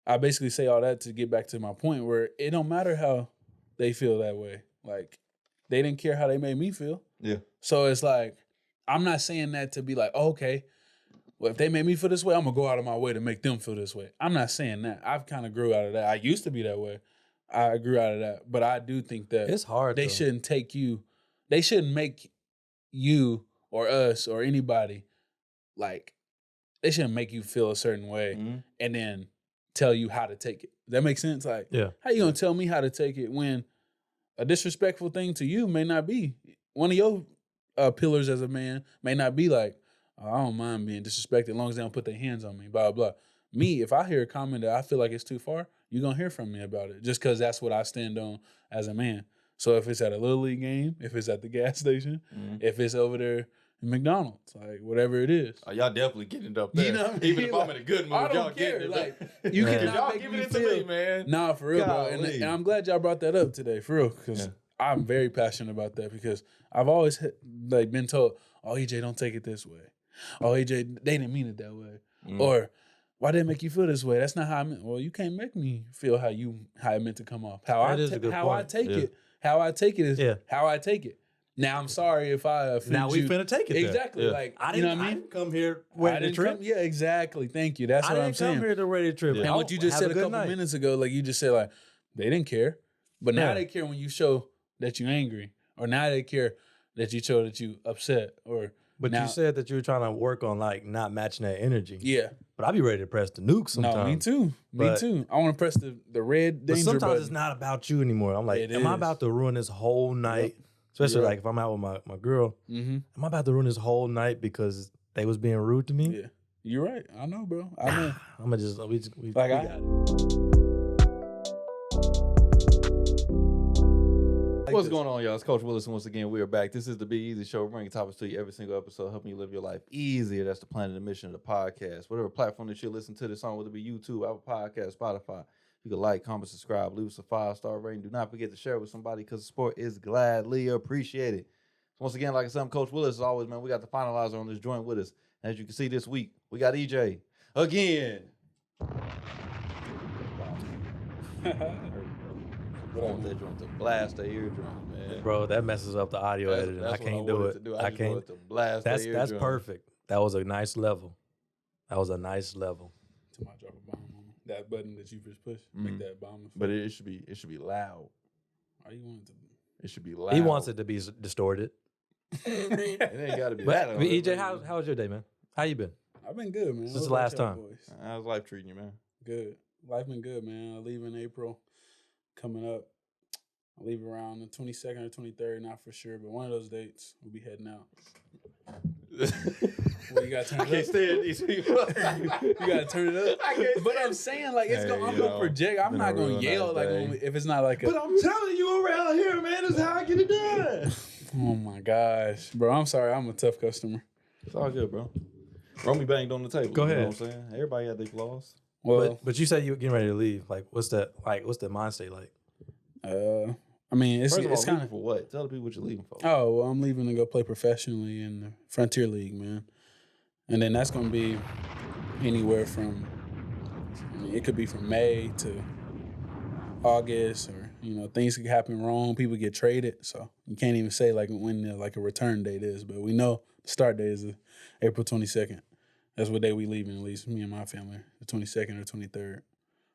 I basically say all that to get back to my point where it don't matter how they feel that way. Like, they didn't care how they made me feel. Yeah. So it's like, I'm not saying that to be like, oh, okay, well, if they made me feel this way, I'm going to go out of my way to make them feel this way. I'm not saying that. I've kind of grew out of that. I used to be that way. I grew out of that. But I do think that it's hard. They shouldn't make you or us or anybody, like, they shouldn't make you feel a certain way and then tell you how to take it. Does that make sense? Like, how you going to tell me how to take it when a disrespectful thing to you may not be? One of your pillars as a man may not be like, oh, I don't mind being disrespected as long as they don't put their hands on me, blah, blah. Me, if I hear a comment that I feel like it's too far, you're going to hear from me about it just because that's what I stand on as a man. So if it's at a Little League game, if it's at the gas station, if it's over there in McDonald's, like whatever it is. Oh, y'all definitely getting it up there. You know what I mean? Even if I'm in a good mood, I don't y'all care. getting it. Like, you cannot y'all make giving me it to feel, me, man. Nah, for real, bro. And I'm glad y'all brought that up today, for real, because I'm very passionate about that because I've always like been told, oh, EJ, don't take it this way. Oh, EJ, they didn't mean it that way. Or, why did it make you feel this way? That's not how I meant. Well, you can't make me feel how it meant to come off. How I take it, how I take it is how I take it. Now I'm sorry if I offend you. Now we finna take it. Exactly. There. Like, I you know what I mean? I didn't come here ready to trip. Yeah, exactly. Thank you. That's what I'm saying. I didn't come here to ready to trip. And what you just said a couple minutes ago, like you just said, like they didn't care, but now they care when you show that you're angry, or now they care that you show that you upset, or. But you said that you were trying to work on like not matching that energy. Yeah. But I'd be ready to press the nuke sometimes. No, me too. Me too. I want to press the red danger sometimes button. it's not about you anymore. I'm like, am I about to ruin this whole night? Especially like if I'm out with my girl. Am I about to ruin this whole night because they was being rude to me? Yeah. You're right. I know, bro. I know. I'm gonna just we got it. What's going on, y'all? It's Coach Williz, and once again, we are back. This is the Be Eazy Show, bringing topics to you every single episode, helping you live your life easier. That's the plan and the mission of the podcast. Whatever platform that you listen to this on, whether it be YouTube, Apple Podcast, Spotify, you can like, comment, subscribe, leave us a 5-star rating. Do not forget to share it with somebody because support is gladly appreciated. So once again, like I said, I'm Coach Williz. As always, man, we got the finalizer on this joint with us. As you can see this week, we got EJ again. I want that joint to blast the eardrum, man. Bro, that messes up the audio editing. I can't do it. I can't. To blast that's perfect. That was a nice level. To my drop a bomb on that button that you just pushed. Make that bomb effect. But it should be loud. Why you want it to be? It should be loud. He wants it to be distorted. It ain't got to be that. But EJ, how was your day, man? How you been? I've been good, man. Since the last time. How's life treating you, man? Good. Life been good, man. I leave in April. Coming up, I leave around the 22nd or 23rd, not for sure, but one of those dates we'll be heading out. Well, you gotta turn it up. I can't stand these people. You gotta turn it up. But I'm saying, like, I'm gonna project. I'm not gonna yell like if it's not like a. But I'm telling you, around here, man, this is how I get it done. Oh my gosh, bro! I'm sorry. I'm a tough customer. It's all good, bro. Romy banged on the table. Go ahead. You know what I'm saying? Everybody had their flaws. Well, but you said you were getting ready to leave. Like, what's the mindset like? I mean, it's kind of for what? Tell the people what you're leaving for. Oh, well, I'm leaving to go play professionally in the Frontier League, man. And then that's gonna be anywhere from, it could be from May to August, or things could happen wrong. People get traded, so you can't even say like when a return date is. But we know the start date is April 22nd. That's what day we leaving, at least me and my family, the 22nd or 23rd,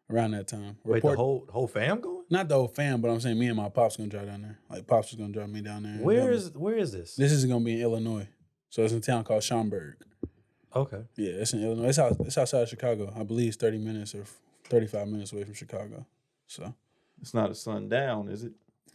around that time. Wait, the whole fam going? Not the whole fam, but I'm saying me and my pops gonna drive down there. Like, pops is gonna drive me down there. Where is this? This is gonna be in Illinois, so it's in a town called Schaumburg. Okay. Yeah, it's in Illinois. It's outside of Chicago. I believe it's 30 minutes or 35 minutes away from Chicago. So it's not a sundown, is it?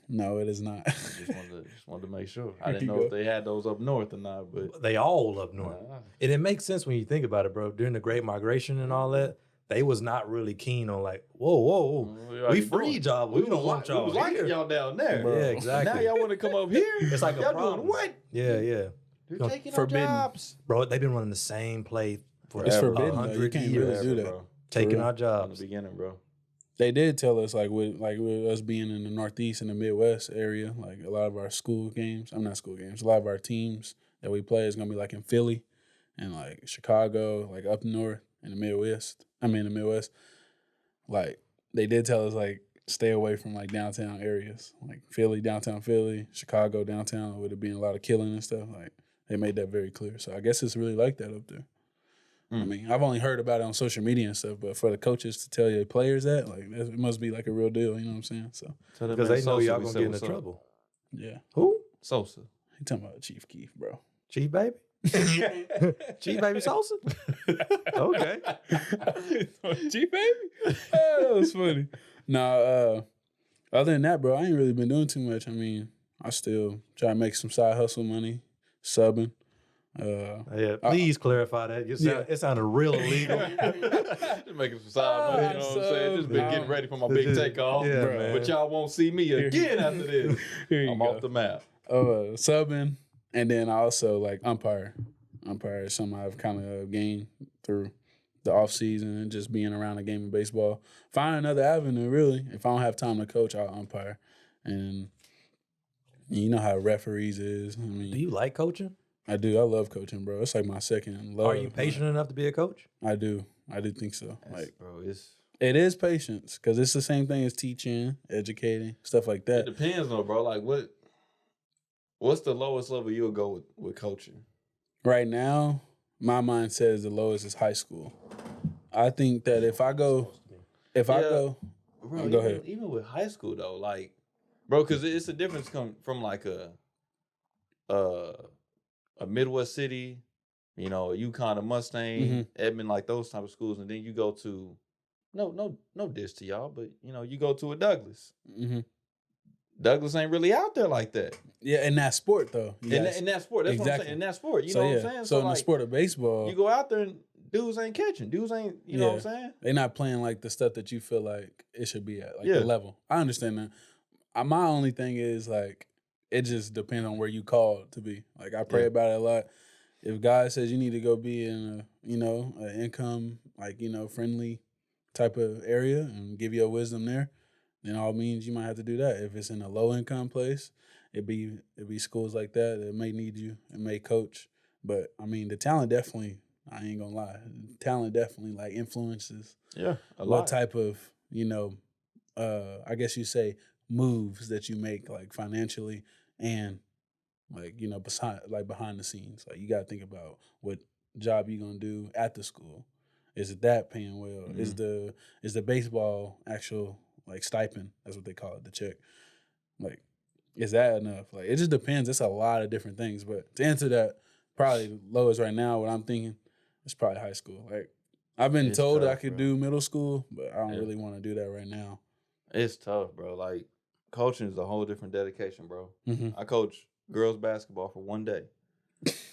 No, it is not. I just wanted to make sure. I didn't know if they had those up north or not, but they all up north. And it makes sense when you think about it, bro. During the Great Migration and all that, they was not really keen on like, whoa. We free y'all. We don't want y'all. We was liking y'all down there. Bro. Yeah, exactly. Now y'all want to come up here? It's like y'all a problem. doing what? Yeah. You're taking our jobs. Bro, they've been running the same play for it's forbidden, 100 years. Really do that. Bro. Taking our jobs. In the beginning, bro. They did tell us, like with us being in the Northeast and the Midwest area, like a lot of our a lot of our teams that we play is going to be like in Philly and like Chicago, like up north in the Midwest. like they did tell us like stay away from like downtown areas, like Philly, downtown Philly, Chicago, downtown, with it being a lot of killing and stuff. Like they made that very clear. So I guess it's really like that up there. I mean, I've only heard about it on social media and stuff, but for the coaches to tell your players that, like, it must be like a real deal. You know what I'm saying? So because they know y'all gonna get into trouble. Yeah. Who? Sosa. You talking about Chief Keef, bro? Chief Baby. Chief Baby Sosa. Okay. Chief Baby. That was funny. Nah. Other than that, bro, I ain't really been doing too much. I mean, I still try to make some side hustle money, subbing. Please clarify that. It sounded real illegal. Just making some side money, you know what I'm saying? Just been getting ready for my big takeoff. Yeah, man. But y'all won't see me again after this. I'm off the map. Subbing, and then I also like umpire. Umpire is something I've kind of gained through the off season and just being around a game of baseball. Find another avenue, really. If I don't have time to coach, I'll umpire. And you know how referees is. I mean, Do you like coaching? I do. I love coaching, bro. It's like my second love. Are you patient enough to be a coach? I do. I do think so. Like, bro, it is patience because it's the same thing as teaching, educating, stuff like that. It depends, though, bro. Like, what's the lowest level you'll go with coaching? Right now, my mind says the lowest is high school. I think that if I go, bro, go ahead. Even with high school though, like, bro, because it's a difference from like a Midwest city, you know, a UConn, a Mustang, Edmond, like those type of schools, and then you go to no diss to y'all, but you know, you go to a Douglas. Douglas ain't really out there like that. Yeah, in that sport though. In that sport, that's what I'm saying. In that sport, you know what I'm saying. So in like, the sport of baseball, you go out there and dudes ain't catching. Dudes ain't, you know what I'm saying. They're not playing like the stuff that you feel like it should be at, like the level. I understand that. My only thing is like, it just depends on where you called to be. Like I pray about it a lot. If God says you need to go be in an income, like, friendly type of area and give your wisdom there, then all means you might have to do that. If it's in a low income place, it'd be schools like that may need you and may coach. But I mean, the talent definitely, I ain't gonna lie, talent definitely like influences what type of, I guess you say moves that you make, like financially and like, behind the scenes. Like you gotta think about what job you gonna do at the school. Is it that paying well? Is the baseball actual like stipend? That's what they call it, the check. Like, is that enough? Like, it just depends. It's a lot of different things. But to answer that, probably lowest right now, what I'm thinking, it's probably high school. Like, I've been told tough, I could do middle school, but I don't really want to do that right now. It's tough, bro. Like, coaching is a whole different dedication, bro. I coach girls basketball for one day.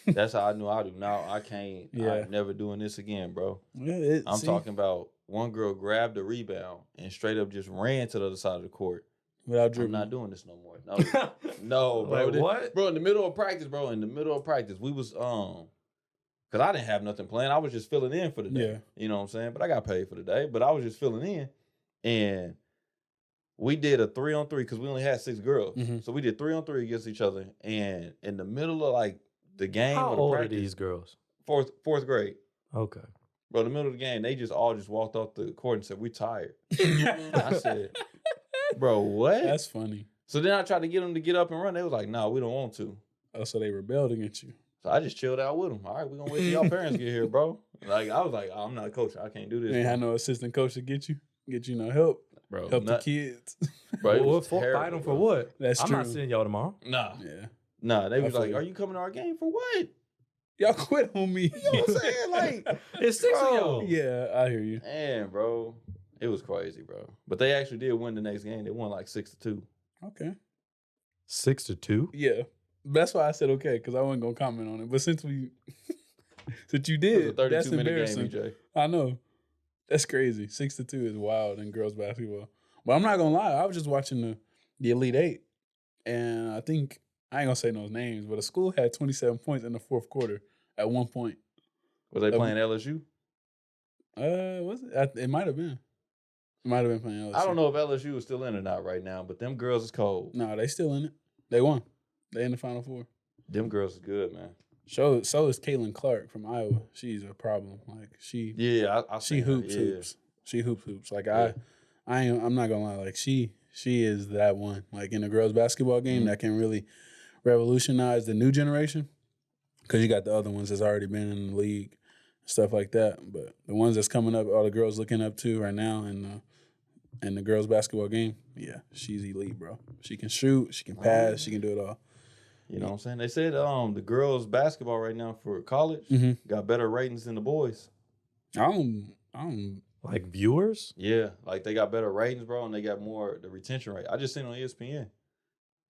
That's how I knew I do. Now I can't. I'm never doing this again, bro. Yeah, I'm talking about one girl grabbed a rebound and straight up just ran to the other side of the court. Without dribbling. I'm not doing this no more. No, bro. Like, what? Bro, in the middle of practice, we was because I didn't have nothing planned. I was just filling in for the day. Yeah. You know what I'm saying? But I got paid for the day. But I was just filling in, and we did a 3-on-3 because we only had 6 girls. So we did 3-on-3 against each other. And in the middle of like the game, how or the old practice, are these girls? Fourth grade. Okay. Bro, in the middle of the game, they just all walked off the court and said, "We tired." I said, "Bro, what?" That's funny. So then I tried to get them to get up and run. They was like, "No, we don't want to." Oh, so they rebelled against you. So I just chilled out with them. All right, we're going to wait till y'all parents get here, bro. Like, I was like, oh, I'm not a coach. I can't do this. You ain't had no assistant coach to get you no help. Bro, help the kids. Bro, fight them for what? That's I'm true. not seeing y'all tomorrow. Nah. Yeah. Nah, they was like, are you coming to our game for what? Y'all quit on me. You know what I'm saying? Like, it's 6 of y'all. Yeah, I hear you. Man, bro. It was crazy, bro. But they actually did win the next game. They won like 6-2. Okay. 6-2? Yeah. That's why I said okay, because I wasn't going to comment on it. But since you did, that's embarrassing. Game, I know. That's crazy. 6-2 is wild in girls basketball. But I'm not going to lie. I was just watching the Elite Eight. And I think, I ain't going to say no names, but a school had 27 points in the fourth quarter at one point. Was they playing LSU? Was it? It might have been. It might have been playing LSU. I don't know if LSU is still in or not right now, but them girls is cold. No, they still in it. They won. They in the Final Four. Them girls is good, man. So is Caitlin Clark from Iowa. She's a problem. Like she I she hoops. She hoops. Like I'm not gonna lie. Like she is that one. Like in the girls basketball game that can really revolutionize the new generation. Because you got the other ones that's already been in the league, stuff like that. But the ones that's coming up, all the girls looking up to right now in the girls basketball game, yeah, she's elite, bro. She can shoot, she can pass, she can do it all. You know what I'm saying? They said the girls basketball right now for college got better ratings than the boys. I don't like viewers. Yeah, like they got better ratings, bro, and they got more the retention rate. I just seen it on ESPN.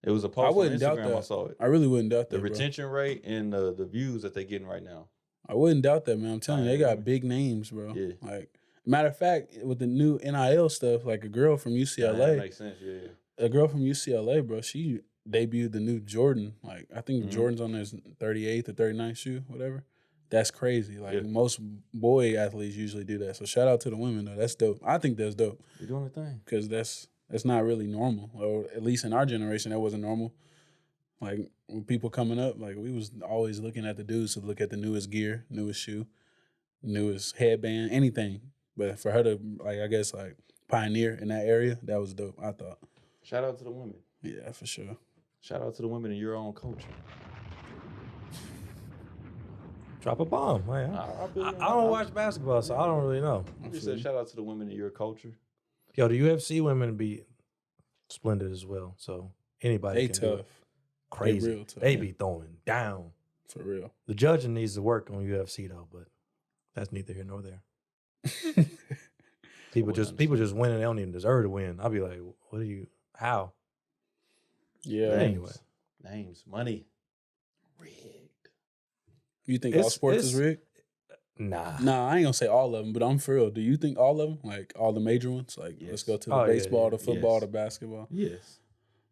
It was a post on Instagram. I saw it. I really wouldn't doubt that. The retention rate and the views that they're getting right now. I wouldn't doubt that, man. I'm telling you, they got big names, bro. Yeah. Like, matter of fact, with the new NIL stuff, like a girl from UCLA. That makes sense, yeah. A girl from UCLA, bro, she debuted the new Jordan. Like, I think Jordan's on his 38th or 39th shoe, whatever. That's crazy. Like, most boy athletes usually do that. So, shout out to the women, though. That's dope. I think that's dope. You're doing the thing. Because that's not really normal. Or at least in our generation, that wasn't normal. Like, when people coming up, like, we was always looking at the dudes to look at the newest gear, newest shoe, newest headband, anything. But for her to, like, I guess, like, pioneer in that area, that was dope, I thought. Shout out to the women. Yeah, for sure. Shout out to the women in your own culture. Drop a bomb. Man. I don't watch basketball, so I don't really know. I just said shout out to the women in your culture. Yo, the UFC women be splendid as well. So anybody they can tough. Do it. Crazy. They real tough. They be throwing down. For real. The judging needs to work on UFC though, but that's neither here nor there. people just win and they don't even deserve to win. I'll be like, what are you? How? Yeah. But anyway, names, money, rigged. You think all sports is rigged? Nah, I ain't gonna say all of them, but I'm for real. Do you think all of them, like all the major ones, like let's go to the baseball, the football, the basketball? Yes.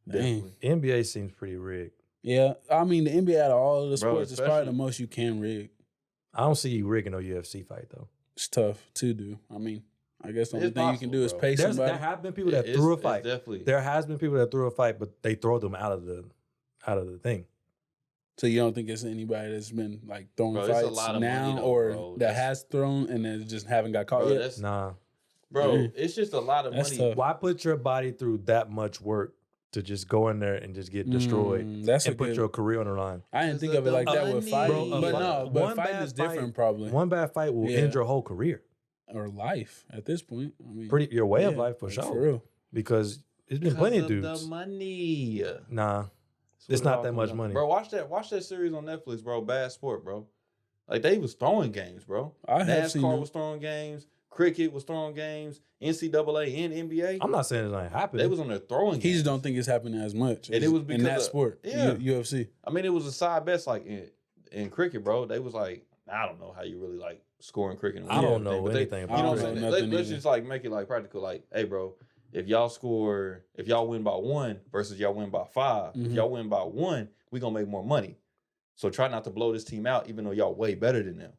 Dang. NBA seems pretty rigged. Yeah, I mean the NBA out of all of the sports is probably the most you can rig. I don't see you rigging a UFC fight though. It's tough to do. I mean, I guess the only thing you can do is pay somebody. There have been people that threw a fight. Definitely. There has been people that threw a fight, but they throw them out of the thing. So you don't think it's anybody that's been like throwing fights now money, or that has thrown and then just haven't got caught yet? Nah. Bro, it's just a lot of money. Tough. Why put your body through that much work to just go in there and just get destroyed and put your career on the line? I didn't think of it like that with fighting. But fighting is different probably. One bad fight will end your whole career. Or life at this point. I mean, your way of life for sure. For real. Because there's been plenty of dudes. The money. Nah. It's not that much money. Bro, watch that series on Netflix, bro. Bad Sport, bro. Like, they was throwing games, bro. NASCAR was throwing games. Cricket was throwing games. NCAA and NBA. I'm not saying it's not happening. They was on there throwing games. He just don't think it's happening as much. And it was because in that sport, UFC. I mean, it was a side bet, like, in cricket, bro. They was like, I don't know how you really, like, scoring cricket. I don't know anything about it. You know what I'm saying? Let's just, like, make it, like, practical. Like, hey, bro, if y'all win by 1 versus y'all win by 5, if y'all win by 1, we gonna make more money. So try not to blow this team out, even though y'all way better than them.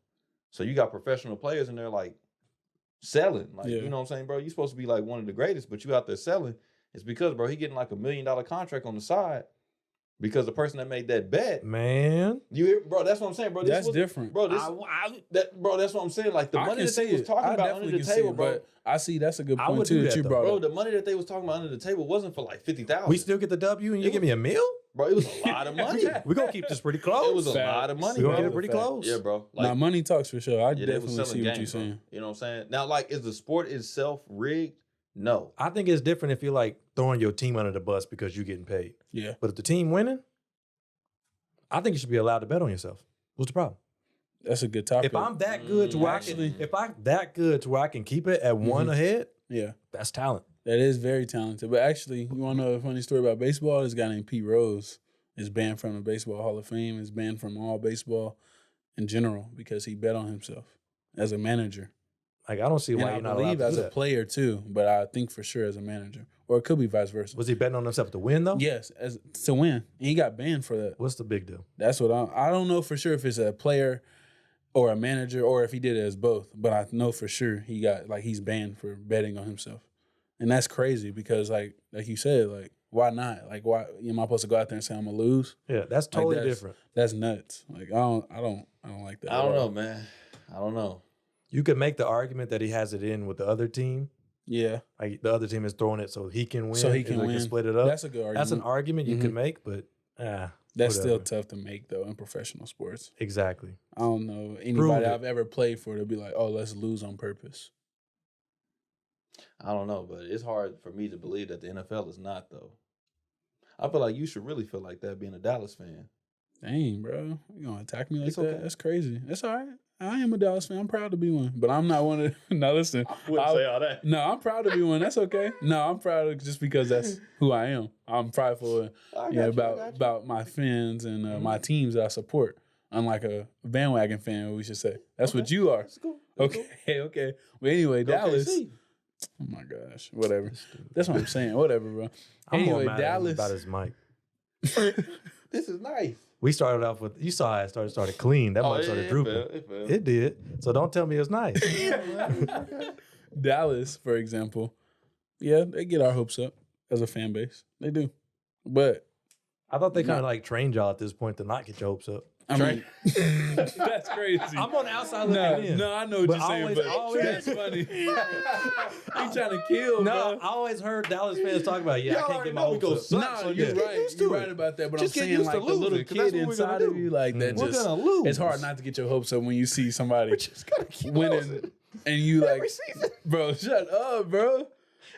So you got professional players in there like selling. Like, you know what I'm saying, bro? You supposed to be like one of the greatest, but you out there selling. It's because, bro, he getting like $1 million contract on the side because the person that made that bet. Man. Bro, that's what I'm saying, bro. That's different. Bro, bro, that's what I'm saying. Like the money that they was talking about under the table, bro. But I see that's a good point too that you brought up. Bro, the money that they was talking about under the table wasn't for like $50,000. We still get the W and you give me a meal? Bro, it was a lot of money. We're going to keep this pretty close. It was a lot of money, We're going to get it pretty close. Yeah, bro. Like, now, money talks for sure. I definitely see what you're saying. You know what I'm saying? Now, like, is the sport itself rigged? No. I think it's different if you're, like, throwing your team under the bus because you're getting paid. Yeah. But if the team winning, I think you should be allowed to bet on yourself. What's the problem? That's a good topic. If I'm that good to where I can keep it at one ahead, that's talent. That is very talented. But actually, you want to know a funny story about baseball? This guy named Pete Rose is banned from the Baseball Hall of Fame. Is banned from all baseball in general because he bet on himself as a manager. Like, I don't see why you're not allowed to do that. I believe as a player too, but I think for sure as a manager. Or it could be vice versa. Was he betting on himself to win though? Yes, to win. And he got banned for that. What's the big deal? That's what I don't know for sure if it's a player or a manager or if he did it as both. But I know for sure he's banned for betting on himself. And that's crazy because like you said, like, why not? Like, why am I supposed to go out there and say I'm gonna lose? Yeah, that's totally different. That's nuts. Like, I don't like that. I don't know, man. I don't know. You could make the argument that he has it in with the other team. Yeah. Like the other team is throwing it so he can win. So he can win. Split it up. That's a good argument. That's an argument you can make, but that's still tough to make though in professional sports. Exactly. I don't know anybody I've ever played for to be like, oh, let's lose on purpose. I don't know, but it's hard for me to believe that the NFL is not though. I feel like you should really feel like that being a Dallas fan. Dang, bro. You gonna attack me like that? Okay. That's crazy. That's all right. I am a Dallas fan. I'm proud to be one. But I'm not one of no, listen. I wouldn't say all that. No, I'm proud to be one. That's okay. No, I'm proud of just because that's who I am. I'm prideful about my fans and my teams that I support. Unlike a bandwagon fan, we should say. That's what you are. That's cool. Okay. Well, anyway, Dallas. KC. Oh my gosh. Whatever. That's what I'm saying. Whatever, bro. Anyway, Dallas about his mic. This is nice. We started off with, you saw it started clean. That mic started drooping. It did. So don't tell me it's nice. Dallas, for example, yeah, they get our hopes up as a fan base. They do. But I thought they kind of like trained y'all at this point to not get your hopes up. I mean, that's crazy. I'm on the outside looking in. No, I know what you're saying, but that's funny. You trying to kill, bro. I always heard Dallas fans talk about, I can't get my hopes up. No, you're right. You're right about that, but I'm saying like the little kid inside of you, like that just, it's hard not to get your hopes up when you see somebody winning and you like, bro, shut up, bro.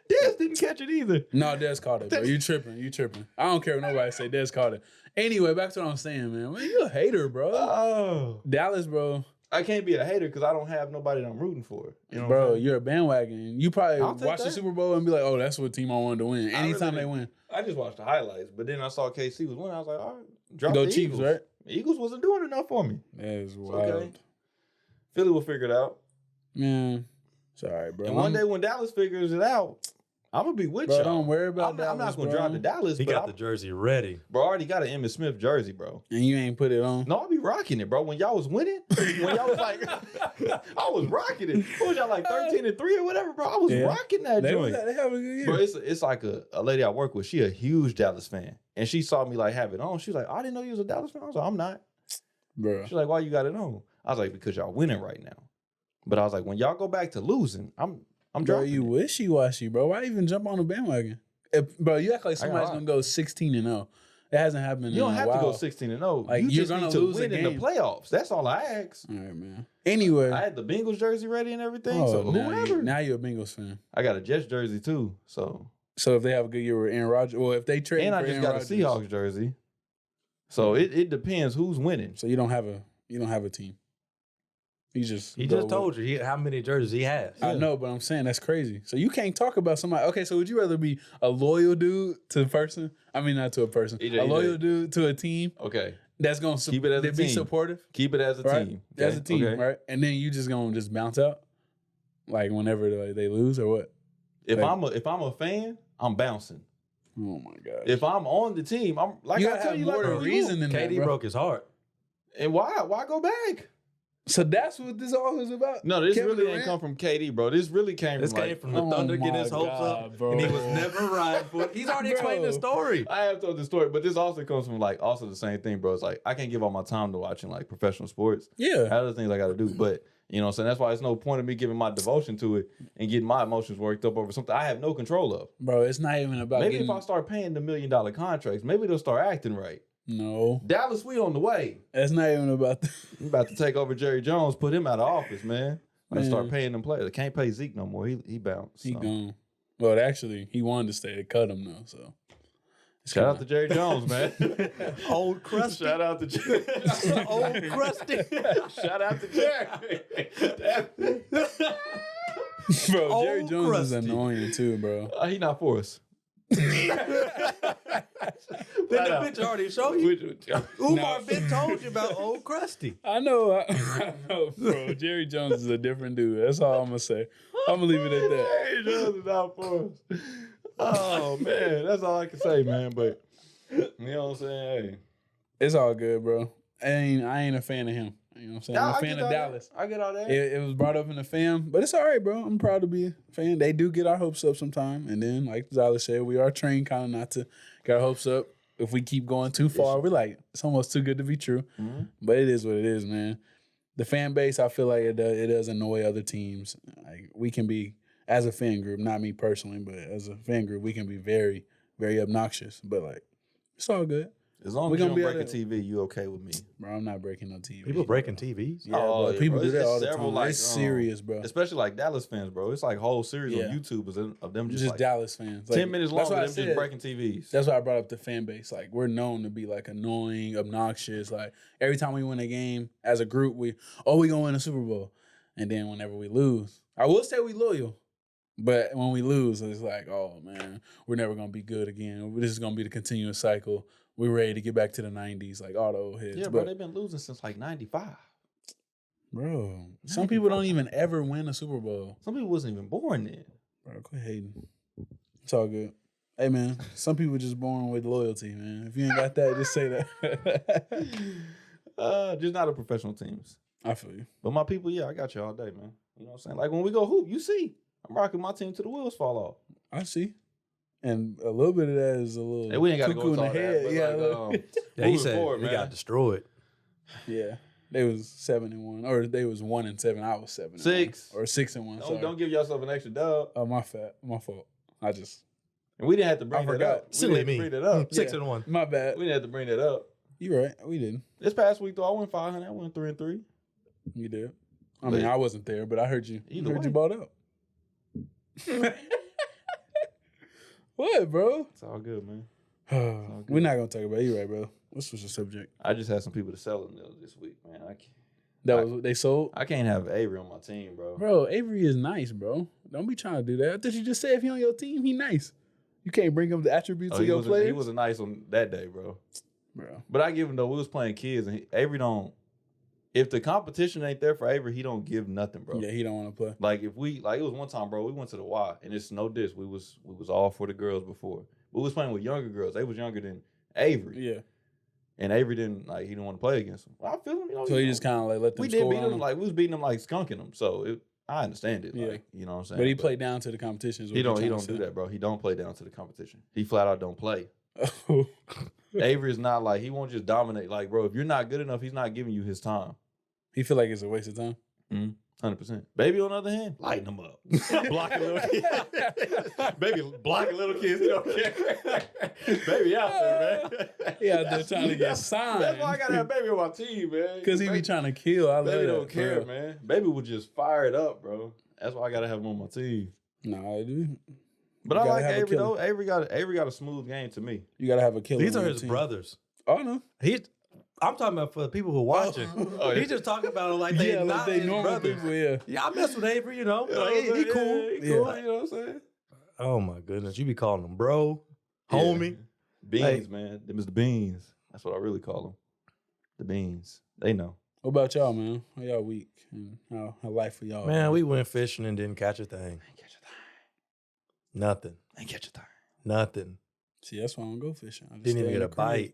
Dez didn't catch it either. No, Dez caught it, bro. You tripping. I don't care what nobody say. Dez caught it. Anyway, back to what I'm saying, man. You a hater, bro. Oh. Dallas, bro. I can't be a hater because I don't have nobody that I'm rooting for. You know bro, you're a bandwagon. You probably watch the Super Bowl and be like, oh, that's what team I wanted to win. Anytime they win. I just watched the highlights, but then I saw KC was winning. I was like, all right, drop the Chiefs, Eagles, right? The Eagles wasn't doing enough for me. That is wild. Okay. Philly will figure it out. Man, sorry, bro. And one day when Dallas figures it out, I'm going to be with y'all. Don't worry about Dallas, I'm not going to drive to Dallas. He got the jersey ready. Bro, I already got an Emmitt Smith jersey, bro. And you ain't put it on? No, I'll be rocking it, bro. When y'all was winning, when y'all was like, I was rocking it. What was y'all like 13-3 or whatever, bro? I was rocking that joint. They have a good year. Bro, it's like a lady I work with. She a huge Dallas fan. And she saw me like have it on. She's like, I didn't know you was a Dallas fan. I was like, I'm not. Bro. She's like, why you got it on? I was like, because y'all winning right now. But I was like, when y'all go back to losing, I'm bro, dropping you it. Wishy-washy, bro. Why even jump on the bandwagon? Bro, you act like somebody's going to go 16-0. It hasn't happened You don't have to go 16-0. Like, you just need to win in the playoffs. That's all I ask. All right, man. Anyway. I had the Bengals jersey ready and everything. Oh, so whoever. Now you're a Bengals fan. I got a Jets jersey too. So if they have a good year with Aaron Rodgers, or if they trade and for I just Aaron got Rodgers, a Seahawks jersey. So it depends who's winning. So you don't have a team. He just told you how many jerseys he has. I know, but I'm saying that's crazy. So you can't talk about somebody. Okay, so would you rather be a loyal dude to a person? I mean, not to a person. A loyal dude to a team. Okay. That's gonna keep it as a team. Be supportive. Keep it as a team. Okay? As a team, right? And then you just gonna bounce out, like whenever they lose or what? If I'm a fan, I'm bouncing. Oh my god! If I'm on the team, I'm like you I tell you, more like reason than KD broke his heart. And why? Why go back? So that's what this all is about? No, this Kevin really Durant? Ain't come from KD, bro. This really came from the Thunder getting his hopes up, bro. And he was never riding for it. He's already explained the story. I have told the story, but this also comes from also the same thing, bro. It's like I can't give all my time to watching like professional sports. Yeah. I have other things I got to do, but you know what I'm saying? That's why it's no point of me giving my devotion to it and getting my emotions worked up over something I have no control of. Bro, it's not even about maybe if I start paying the $1 million contracts, maybe they'll start acting right. No. Dallas, we on the way. That's not even about that. I'm about to take over Jerry Jones, put him out of office, man. I start paying them players. I can't pay Zeke no more. He bounced. He gone. Well, actually, he wanted to stay. They cut him though, so. Shout out to Jerry Jones, man. Old Krusty. Shout out to Jerry. Old Krusty. Shout out to Jerry. Bro, Jerry Jones Krusty. Is annoying too, bro. He not for us. Then the bitch already showed you. Umar been told you about Old Krusty. I know, bro. Jerry Jones is a different dude. That's all I'm gonna say. I'm gonna leave it at that. Jerry Jones is not for us. Oh man, that's all I can say, man. But you know what I'm saying? Hey, it's all good, bro. I ain't a fan of him. You know what I'm saying? I'm a fan of Dallas. I get all that. It was brought up in the fam, but it's all right, bro. I'm proud to be a fan. They do get our hopes up sometime. And then, like Zyler said, we are trained kind of not to get our hopes up. If we keep going too far, we're like, it's almost too good to be true. Mm-hmm. But it is what it is, man. The fan base, I feel like it does annoy other teams. Like we can be, as a fan group, not me personally, but as a fan group, we can be very, very obnoxious. But like, it's all good. As long as you don't break a TV, you okay with me. Bro, I'm not breaking no TV. People breaking TVs? Yeah, bro. People do that all the time. Like, it's serious, bro. Especially like Dallas fans, bro. It's like whole series on YouTube of them just like, Dallas fans. Like, 10 minutes long of them just breaking TVs. That's why I brought up the fan base. Like, we're known to be like annoying, obnoxious. Like, every time we win a game as a group, we gonna win a Super Bowl. And then whenever we lose, I will say we loyal. But when we lose, it's like, oh man, we're never gonna be good again. This is gonna be the continuous cycle. We're ready to get back to the 90s, like all the old heads. Yeah, bro, they've been losing since like 95. Bro, some people don't even ever win a Super Bowl. Some people wasn't even born then. Bro, quit hating. It's all good. Hey, man, some people just born with loyalty, man. If you ain't got that, just say that. Just not a professional teams. I feel you. But my people, yeah, I got you all day, man. You know what I'm saying? Like when we go hoop, you see, I'm rocking my team till the wheels fall off. I see. And a little bit of that is a little hey, we ain't got to go in the head. Yeah, he said forward, he got destroyed. Yeah. They was 7-1. Or they was 1-7. I was 7-1. 6. Or 6-1. Don't give yourself an extra dub. Oh, my fault. And we didn't have to bring that up. Silly me. Bring it up. 6-1. My bad. We didn't have to bring that up. You right. We didn't. This past week though, I went 500. I went 3-3. You did. I mean, I wasn't there, but I heard you. Either way. You bought up. What, bro? It's all good, man. We're not gonna talk about it. You right, bro. Let's switch the subject. I just had some people to sell them this week, man. They sold? I can't have Avery on my team, bro. Bro, Avery is nice, bro. Don't be trying to do that. I thought you just said if he on your team, he nice. You can't bring him the attributes of your players. He wasn't nice on that day, bro. But I give him though. We was playing kids, and Avery don't. If the competition ain't there for Avery, he don't give nothing, bro. Yeah, he don't want to play. Like it was one time, bro. We went to the Y, and it's no diss. We was all for the girls before. We was playing with younger girls. They was younger than Avery. Yeah. And Avery he didn't want to play against them. I feel him, So he just kind of like let them. We did beat them, like we was beating them like skunking them. So I understand it. Yeah. Like, you know what I'm saying. But he played down to the competition. He don't do that, bro. He don't play down to the competition. He flat out don't play. Avery is not like he won't just dominate. Like, bro, if you're not good enough, he's not giving you his time. He feel like it's a waste of time. 100%. Baby, on the other hand, lighten them up. Blocking little kids. Baby, blocking little kids. He don't care. Baby out there, man. He out there trying to get signed. That's why I gotta have Baby on my team, man. Because he be trying to kill. I love Baby that, don't care, man. Baby will just fire it up, bro. That's why I gotta have him on my team. No, I do. But I like Avery though. Avery got a smooth game to me. You gotta have a killer. These are his brothers. Oh no. I'm talking about for the people who are watching. He's just talking about it like they not his brothers. People, yeah, I mess with Avery, you know. Like, he cool. He cool, you know what I'm saying? Oh my goodness. You be calling him bro, homie. Beans, man. Them is the beans. That's what I really call them. The beans. They know. What about y'all, man? How y'all week? And how life for y'all? Man, we went fishing and didn't catch a thing. Ain't catch a thing. Nothing. Ain't catch a thing. Nothing. See, that's why I don't go fishing. I didn't even get a bite.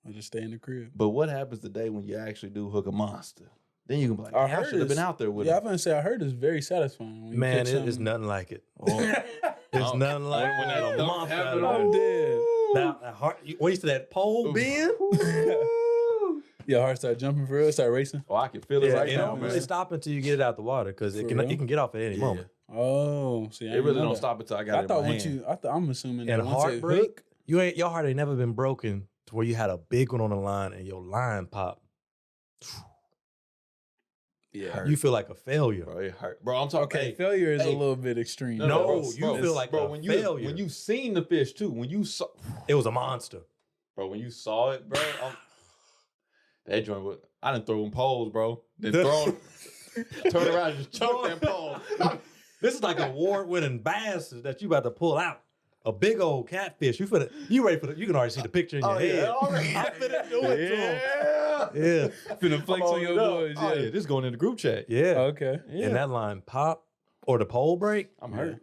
I just stay in the crib. But what happens the day when you actually do hook a monster? Then you can be like, I should have been out there with it. Yeah, I'm going to say, I heard it's very satisfying. When man, it's nothing like it. It's nothing like when that monster. I'm dead. Now, what used to that pole bend? Your heart start jumping for real, start racing. Oh, I can feel it right now. It don't really stop until you get it out the water because it can get off at any moment. Oh, see, it really don't stop until I got it in my hand. I'm assuming and that heartbreak, your heart ain't never been broken to where you had a big one on the line and your line popped. Yeah, you feel like a failure. Bro, it hurt. Bro, I'm talking. Okay, failure is a little bit extreme. No, you feel like a failure. When you seen the fish too, when you saw, it was a monster. Bro, when you saw it, bro, that joint was. I done throw them poles, bro. Then throw turn around and just choke that pole. This is like award-winning bass that you about to pull out. A big old catfish. You ready for you can already see the picture in your head. I'm finna do it to him. Yeah. Finna flex on your boys. Oh, yeah. This is going in the group chat. Yeah. Okay. Yeah. And that line pop or the pole break. I'm hurt.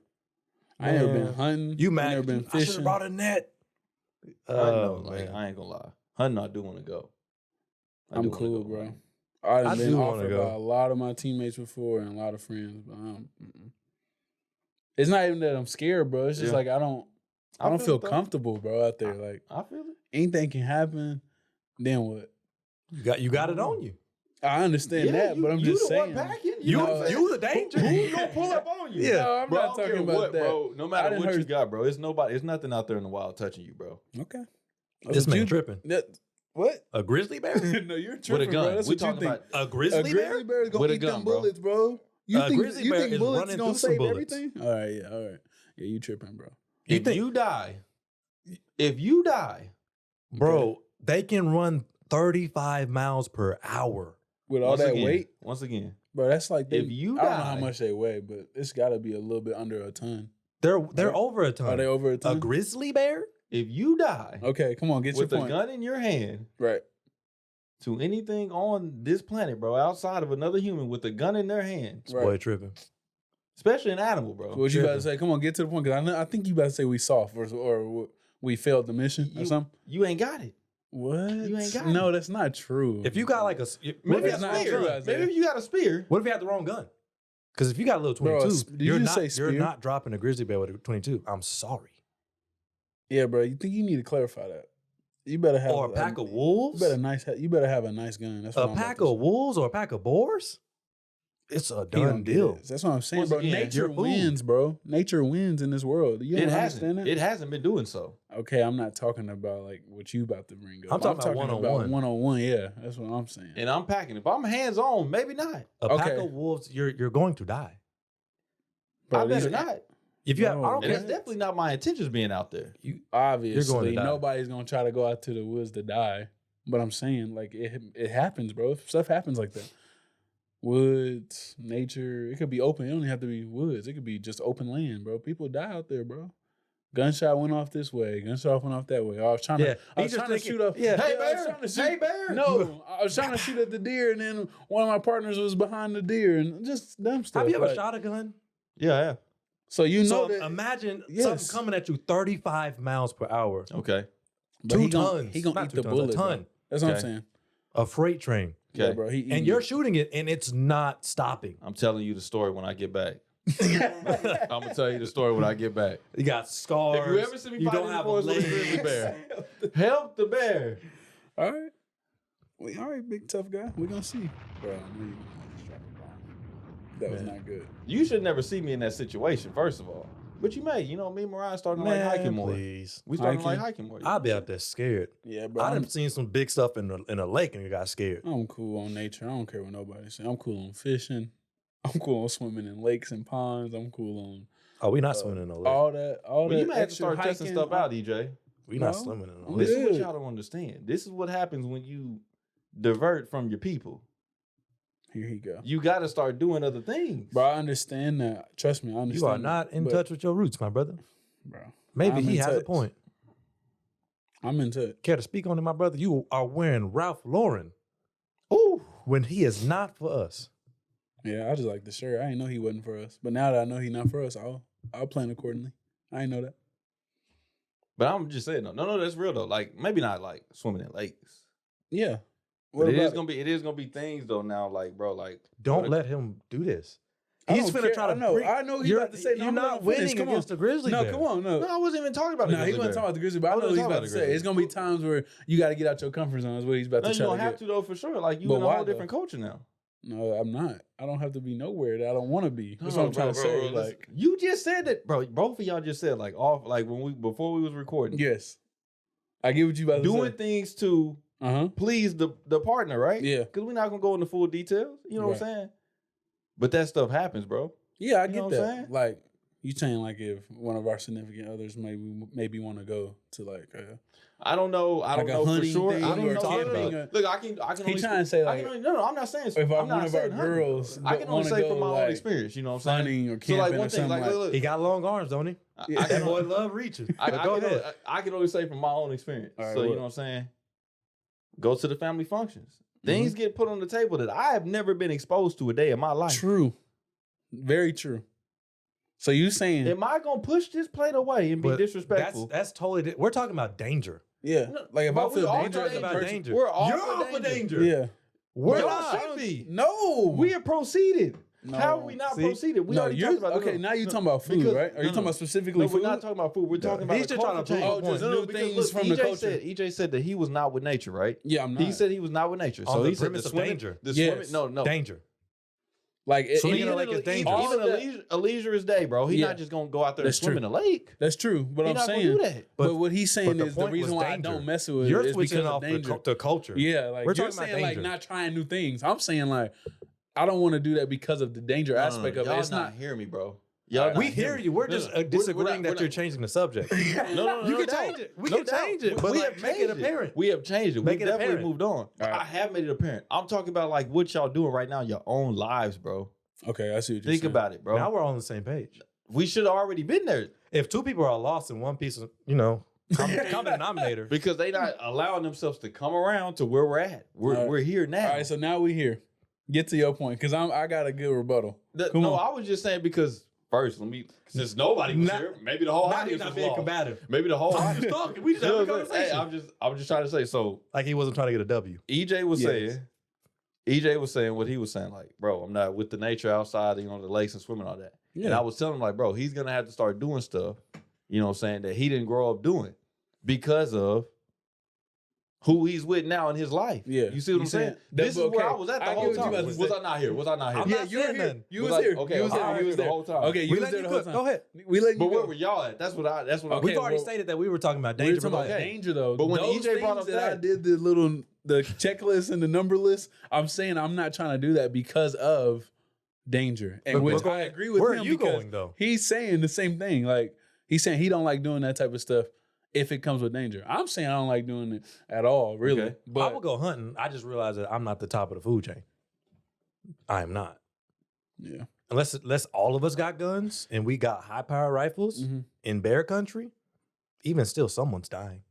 I ain't never been hunting. You mad? Never been fishing. I should have brought a net. I ain't gonna lie. Hunting, I do want to go. I'm cool, bro. I've been offered by a lot of my teammates before and a lot of friends, but it's not even that I'm scared, bro. It's just like I don't feel comfortable, bro, out there. Like I feel it. Anything can happen. Then what? You got it on you. I understand that, but I'm just saying. You the one packing. You the danger. Who's gonna pull up on you? Yeah. No, I'm not talking about that. Bro. No matter what you got, bro. It's nothing out there in the wild touching you, bro. Okay. This man tripping. What? A grizzly bear? No, you're tripping, with a gun. bro. That's we what you talking think. about A grizzly bear? A grizzly bear is gonna With a eat gun, them bro. bullets, bro. A grizzly bear think is bullets running gonna through some save bullets. everything? All right, yeah, you tripping, bro. If you die, bro, they can run 35 miles per hour. With all that weight? Once again. Bro, that's like if you I don't know die, how much they weigh, but it's gotta be a little bit under a ton. They're over a ton. Are they over a ton? A grizzly bear? if you die, Okay, come on, get your with a point. gun in your hand, Right. to anything on this planet, bro, outside of another human with a gun in their hand, This boy tripping. especially an animal, bro. What you about to say? Come on, get to the point, because I think you about to say we soft or we failed the mission or something. You ain't got it. What? You ain't got No, it. that's not true. If you got like Maybe it's a not spear. true, Isaiah. Maybe if you got a spear. what if you had the wrong gun? Because if you got a little Bro, 22, did you just say you're spear? not dropping a grizzly bear with a 22. I'm sorry. Yeah, bro, you think you need to clarify that. You better have Or a pack of wolves? You better have a nice gun. That's what A pack of wolves or a pack of boars? It's a done deal. That's what I'm saying, Once bro. again, Nature you're food. wins, bro. Nature wins in this world. You don't understand that? It hasn't been doing so. Okay, I'm not talking about like what you about to bring up. I'm talking about one-on-one. One-on-one, yeah. That's what I'm saying. And I'm packing. If I'm hands on, maybe not. A pack of wolves, you're going to die. Bro, I better these- not. If you have, I don't And care. that's definitely not my intentions being out there. Obviously, going to die. nobody's gonna try to go out to the woods to die. But I'm saying, like, it happens, bro. Stuff happens like that. Woods, nature, it could be open. It don't even have to be woods. It could be just open land, bro. People die out there, bro. Gunshot went off this way. Gunshot went off that way. I was trying to shoot up. Yeah. Hey, I was bear. trying to shoot- Hey, bear. No, I was trying to shoot at the deer, and then one of my partners was behind the deer, and just dumb stuff. Have you ever like- shot a gun? Yeah, I have. So you know So that. imagine Yes. something coming at you 35 miles per hour. Okay. But 2 he gonna- tons. He gonna Not eat 2 the tons, bullet. a ton. Bro. That's what I'm Okay. saying. A freight train. Okay. Yeah, bro. And you're shooting it and it's not stopping. I'm telling you the story when I get back. I'm gonna tell you the story when I get back. You got scars. If you ever see me you fighting don't have with a legs. grizzly bear, help the bear. All right. All right, big tough guy. We're gonna see. Bro, I knew you were gonna strike a bomb. That was not good. You should never see me in that situation, first of all. But you may. You know, me and Mariah starting to like hiking more. Please. We starting to like Hiking? hiking more. I'll be out there scared. Yeah, bro. I done seen some big stuff in a lake and you got scared. I'm cool on nature. I don't care what nobody says. I'm cool on fishing. I'm cool on swimming in lakes and ponds. I'm cool on Oh, we not swimming in no lake. all that. Well, you may have to extra start testing hiking. stuff out, EJ. We not No. swimming in no We lake. This is what good. y'all don't understand. This is what happens when you divert from your people. Here he go. You got to start doing other things. Bro, I understand that. Trust me, I understand. You are not in touch with your roots, my brother. Bro. Maybe I'm he in has a touch. point. I'm into it. Care to speak on it, my brother? You are wearing Ralph Lauren. Ooh. When he is not for us. Yeah, I just like the shirt. I didn't know he wasn't for us. But now that I know he's not for us, I'll plan accordingly. I didn't know that. But I'm just saying, no, that's real though. Like maybe not like swimming in lakes. Yeah. But it is about gonna be things though now, like bro, like Don't let him do this. I He's don't finna care. try to I know. bring- I know he's You're, about to say, no, you're I'm not gonna finish. winning Come against on. the grizzly No, bear. come on. no, No. I wasn't even talking about the No, he grizzly wasn't bear. talking about the grizzly bear. I know what he's about to say. It's gonna be times where you got to get out your comfort zone. Is what he's about No, to you try don't to have get. to though for sure. Like you But in a why, whole though? different culture now. No, I'm not. I don't have to be nowhere that I don't want to be. That's No, what I'm trying to bro, say. listen, Like, you just said that, bro. Both of y'all just said like off, like before we was recording, yes, I get what you about to doing say. things to please the partner, right? Yeah. Because we're not gonna go into full details. You know what I'm saying? But that stuff happens, bro. Yeah, I You know get what I'm that. saying? Like, you saying like if one of our significant others maybe want to go to like. I don't know. I don't Like a know for hunting sure. thing I don't or know. camping Look, or- look, I can He only trying to say I like can only, no, I'm not saying. if I'm one not of our saying hunting. girls I can only wanna say go, from my like, own experience. You know what I'm saying? hunting or So like camping one or thing, something like like. look, He got long arms, don't he? Yeah. That boy love reaching. But go ahead. I can only say from my own experience. All right, So you what? know what I'm saying? Go to the family functions. Things get put on the table that I have never been exposed to a day in my life. True, very true. So you saying? Am I gonna push this plate away and be But disrespectful? That's totally. We're talking about danger. Yeah, like if I But we feel all dangerous talking about about danger. danger. We're all You're for all for danger. danger. Yeah, We're Y'all not. should be. no, We have proceeded. No. How are we not proceeded? We already talked about okay. Now you're talking about food, right? Are you talking about specifically food? We're not talking about food. We're talking about he's just trying to prove Oh, just new things from the culture. EJ said that he was not with nature, right? Yeah, I'm not. He said he was not with nature. On So the he said premise the of swimming, danger. the Yes. swimming, no, Danger. Like Swimming in a lake is dangerous. Even a leisurous day, bro. He's not just gonna go out there and swim in a lake. That's true. But I'm He's not saying, gonna do that. but what he's saying is the point reason was why danger. I don't mess with You're it is switching because off of danger. the culture. Yeah, like We're you're talking about saying like danger. not trying new things. I'm saying like I don't want to do that because of the danger aspect of it. Y'all It's not not. hear me, bro. We hear you. We're just disagreeing that you're changing the subject. No, you can change it. We can change it, but like, make it apparent. We have changed it. Make We it definitely apparent. moved on. Right. I have made it apparent. I'm talking about like what y'all doing right now in your own lives, bro. Okay, I see what you're Think saying. about it, bro. Now we're all on the same page. We should have already been there If two people are lost in one piece of, common denominator. because they not allowing themselves to come around to where we're at. We're here now. All right, so now we're here. Get to your point, because I got a good rebuttal. Come on. I was just saying because first, since nobody was here, maybe the whole Not audience not was being lost. combative. Maybe the whole I'm audience. just talking. We just having a conversation. Hey, I'm just trying to say. So Like he wasn't trying to get a W. EJ was Yes. saying what he was saying, like, bro, I'm not with the nature outside, the lakes and swimming all that. Yeah. And I was telling him, like, bro, he's gonna have to start doing stuff, that he didn't grow up doing because of who he's with now in his life. Yeah. You see what I'm saying? This is where I was at the I whole get what you time. about to Was say. I not here? Was I not here? I'm Yeah, not you were saying here. nothing. You Was was I- here. okay, You was I there. was You here was the there. whole time. Okay, you We was let there you the whole cook. time. Go ahead. We let you But where go. were y'all at? That's what I Okay, We've already well, stated that we were talking about We were danger. talking But about okay. danger though. But when those EJ brought things up I that- did the checklist and the number list, I'm saying I'm not trying to do that because of danger. And But which we're going- I agree with where him are you because going, though? he's saying the same thing. Like he's saying he don't like doing that type of stuff if it comes with danger. I'm saying I don't like doing it at all, really. Okay. I But will go hunting. I just realized that I'm not the top of the food chain. I am not. yeah. Unless all of us got guns and we got high power rifles Mhm. in bear country, even still someone's dying.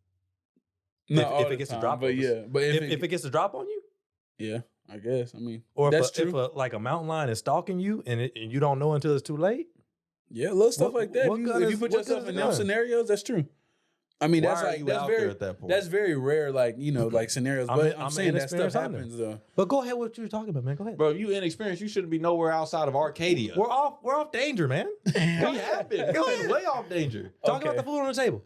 Not If all it the gets to time, drop but on us. yeah. But If it gets to drop on you, yeah, I guess. I mean, or that's if true. like a mountain lion is stalking you and you don't know until it's too late. Yeah, little stuff What- like that. what If gun you is- put what yourself gun in is them gun? scenarios, that's true. I mean, Why that's are like you that's out very there at that point? that's very rare. Like like scenarios. I'm But an- I'm I'm saying an that stuff inexperienced hunter. happens though. But go ahead, what you were talking about, man. Go ahead. Bro, if you inexperienced, you shouldn't be nowhere outside of Arcadia. We're off danger, man. We have been. Go We've ahead. been way off danger. Talk Okay. about the food on the table.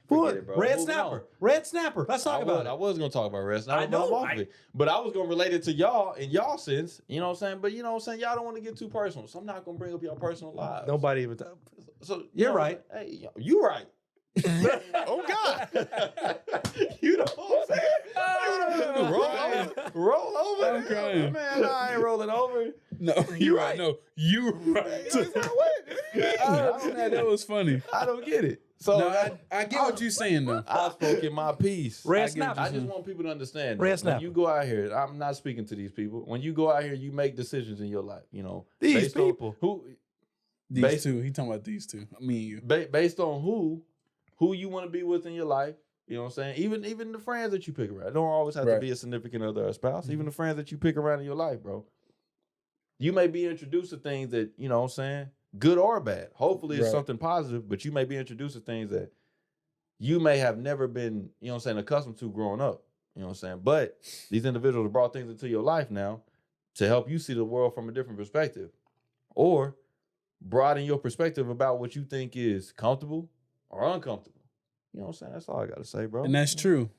Forget it, bro. Red Moving snapper. on. Red snapper. Let's talk about I it. was gonna talk about rest. I know, I'm off of it. But I was gonna relate it to y'all in y'all sense. You know what I'm saying? But you know what I'm saying? Y'all don't want to get too personal. So I'm not gonna bring up your personal lives. Nobody even. So You're right. Hey, you right. Oh God. You know what I'm saying? Roll over. I'm crying. Man, I ain't rolling over. No, you right. No, you right. That was funny. I don't get it. So No, I get what you're saying though. I spoke in my piece. Red I get snapper. I just want people to understand that Red when snapper. you go out here, I'm not speaking to these people. When you go out here, you make decisions in your life. These based on people. who These Bas- two. He talking about these two. I mean you. based on who you want to be with in your life. You know what I'm saying? Even the friends that you pick around. It don't always have to Right. be a significant other or a spouse. Even the friends that you pick around in your life, bro. You may be introduced to things that, you know what I'm saying, good or bad. Hopefully it's Right. something positive, but you may be introduced to things that you may have never been, you know what I'm saying, accustomed to growing up. You know what I'm saying? But these individuals have brought things into your life now to help you see the world from a different perspective. Or broaden your perspective about what you think is comfortable or uncomfortable. You know what I'm saying? That's all I gotta say, bro. And that's true,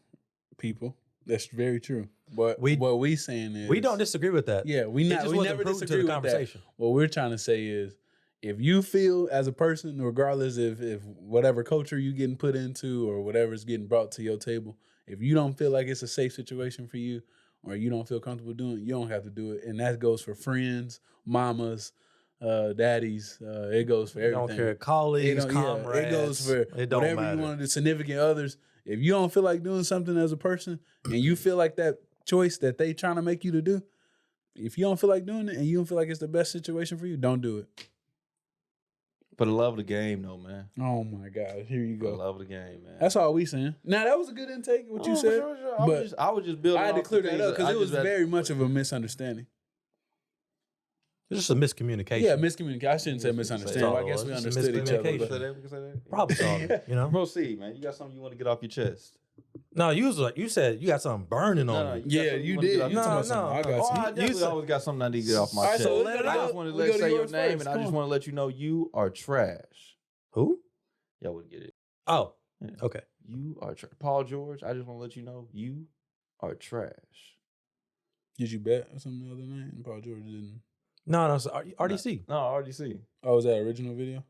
people. That's very true. But what we saying is We don't disagree with that. Yeah, we It just we wasn't never prudent to disagree the with that. conversation. What we're trying to say is, if you feel as a person, regardless if whatever culture you getting put into or whatever's getting brought to your table, if you don't feel like it's a safe situation for you or you don't feel comfortable doing it, you don't have to do it. And that goes for friends, mamas, daddies. It goes for everything. Don't care, colleagues, It don't- comrades. it goes for It don't whatever matter. you want to do, significant others. If you don't feel like doing something as a person and you feel like that choice that they trying to make you to do, if you don't feel like doing it and you don't feel like it's the best situation for you, don't do it. For the love of the game, though, man. Oh my God, here you For the go. love of the game, man. That's all we saying. Now that was a good intake, what you Oh, for said. sure, sure. But I was just building. I had to off the clear that things up because I it was just had- very much of a misunderstanding. It's just a miscommunication. Yeah, miscommunication. I shouldn't say That's misunderstanding. all I it guess was. we Just understood each other. miscommunication. but- We can say that? Problem solving, you know? Proceed, man. You got something you want to get off your chest? No, you said you got something burning on you. Yeah, you did. No, I got you. You always got something I need to get off my chest. So I just want to say your name, and I just want to let you know you are trash. Who? Y'all wouldn't get it. Oh, okay. You are trash. Paul George, I just want to let you know you are trash. Did you bet or something the other night? And Paul George didn't. No, it's RDC. No, RDC. Oh, was that original video?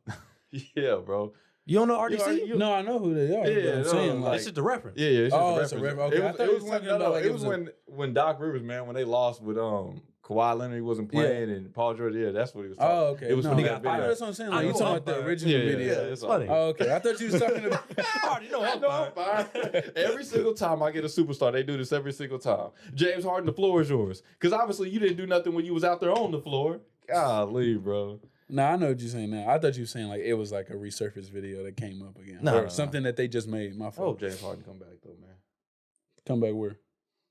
Yeah, bro. You don't know RDC? No, I know who they are. Yeah, I'm saying it's just a reference. Yeah, it's just it's a reference. Okay, I thought it was talking about like it was when Doc Rivers, man, when they lost with Kawhi Leonard, he wasn't playing, and Paul George, that's what he was talking about. Oh, okay. It was when he got fired. That's what I'm saying. Like, you talking about the original video. Yeah, it's funny. Oh, okay. I thought you was talking about. I already know I'm fired. Every single time I get a superstar, they do this every single time. James Harden, the floor is yours. Because obviously you didn't do nothing when you was out there on the floor. Golly, bro. No, I know what you're saying now. I thought you were saying like it was like a resurfaced video that came up again. Or something that they just made. My fault. I hope James Harden come back though, man. Come back where?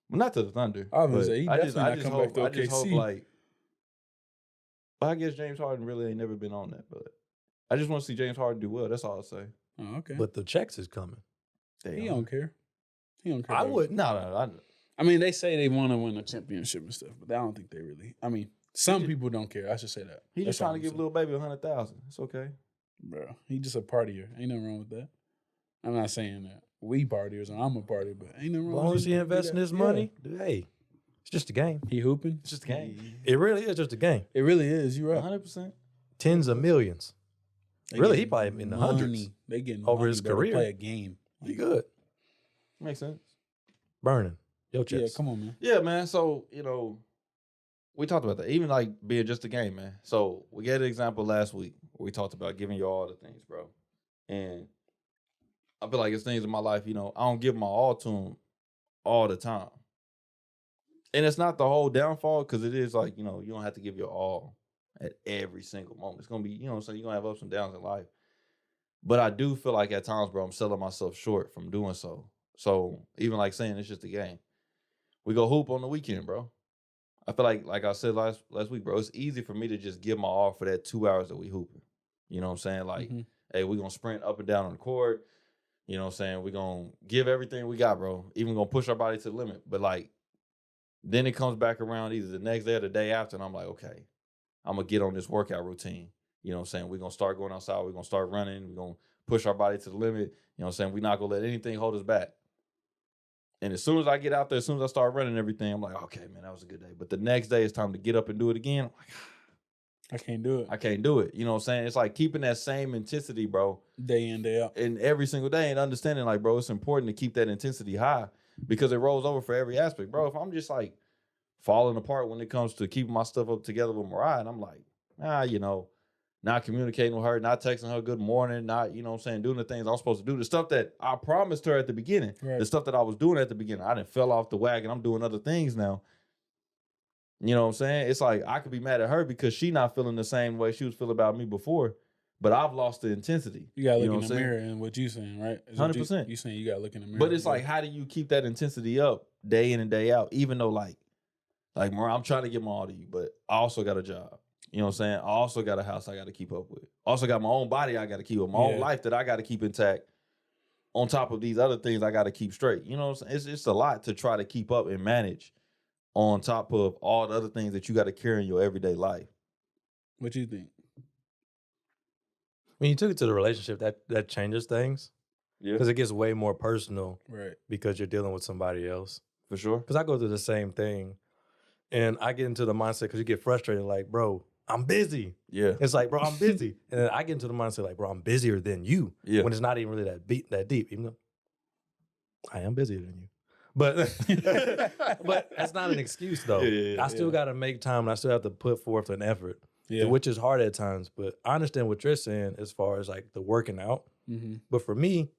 Well, not to the Thunder. I was gonna say he definitely not come back to OKC. I just hope like. Well, I guess James Harden really ain't never been on that, but I just want to see James Harden do well. That's all I'll say. Oh, okay. But the checks is coming. He don't care. He don't care. I wouldn't. No. I mean, they say they want to win a championship and stuff, but I don't think they really. I mean, some people don't care. I should say that. He just trying to give little baby $100,000. It's okay, bro. He just a partier. Ain't nothing wrong with that. I'm not saying that we partiers and I'm a partier, but ain't nothing wrong. As long as he investing his money, hey, it's just a game. He hooping. It's just a game. It really is just a game. It really is. You're right. 100%. Tens of millions. Really, he probably in the hundreds. They getting over his career. Play a game. He good. Makes sense. Burning. Yo, chest. Yeah, come on, man. Yeah, man. So we talked about that. Even like being just a game, man. So we gave an example last week where we talked about giving you all the things, bro. And I feel like it's things in my life, I don't give my all to them all the time. And it's not the whole downfall because it is like, you don't have to give your all at every single moment. It's going to be, so you're going to have ups and downs in life. But I do feel like at times, bro, I'm selling myself short from doing so. So even like saying it's just a game. We go hoop on the weekend, bro. I feel like I said last week, bro, it's easy for me to just give my all for that 2 hours that we hooping. You know what I'm saying? Like, hey, we're going to sprint up and down on the court. You know what I'm saying? We're going to give everything we got, bro. Even going to push our body to the limit. But, like, then it comes back around either the next day or the day after, and I'm like, okay, I'm going to get on this workout routine. You know what I'm saying? We're going to start going outside. We're going to start running. We're going to push our body to the limit. You know what I'm saying? We're not going to let anything hold us back. And as soon as I get out there, as soon as I start running everything, I'm like, okay, man, that was a good day. But the next day, it's time to get up and do it again. I'm like, I can't do it. I can't do it. You know what I'm saying? It's like keeping that same intensity, bro. Day in, day out. And every single day and understanding, like, bro, it's important to keep that intensity high because it rolls over for every aspect. Bro, if I'm just, like, falling apart when it comes to keeping my stuff up together with Mariah, and I'm like, not communicating with her, not texting her good morning, not, you know what I'm saying, doing the things I'm supposed to do. The stuff that I promised her at the beginning, the stuff that I was doing at the beginning, I didn't fell off the wagon. I'm doing other things now. You know what I'm saying? It's like I could be mad at her because she not feeling the same way she was feeling about me before, but I've lost the intensity. You got to look in the mirror and what you saying, right? 100%. You saying you got to look in the mirror. But it's like, how do you keep that intensity up day in and day out, even though like Mariah, I'm trying to get my all to you, but I also got a job. You know what I'm saying? I also got a house I got to keep up with. Also got my own body I got to keep up, my own life that I got to keep intact on top of these other things I got to keep straight. You know what I'm saying? It's a lot to try to keep up and manage on top of all the other things that you got to carry in your everyday life. What you think? When you took it to the relationship, that changes things. Yeah. Because it gets way more personal. Right. Because you're dealing with somebody else. For sure. Because I go through the same thing. And I get into the mindset because you get frustrated like, bro, I'm busy. Yeah. It's like, bro, I'm busy. And then I get into the mindset like, bro, I'm busier than you. Yeah. When it's not even really that deep, even though I am busier than you. But but that's not an excuse though. I still got to make time and I still have to put forth an effort, which is hard at times. But I understand what you're saying as far as like the working out. Mm-hmm. But for me,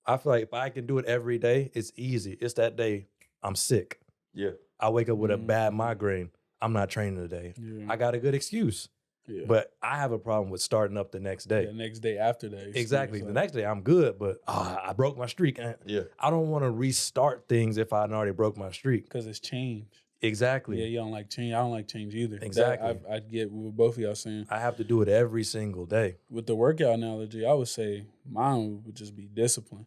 I feel like if I can do it every day, it's easy. It's that day I'm sick. Yeah. I wake up with a bad migraine. I'm not training today. Yeah. I got a good excuse. Yeah. But I have a problem with starting up the next day. The next day after that. Exactly. The next day I'm good, but I broke my streak. Yeah. I don't want to restart things if I already broke my streak. Because it's change. Exactly. Yeah, you don't like change. I don't like change either. Exactly. I get what both of y'all saying. I have to do it every single day. With the workout analogy, I would say mine would just be discipline.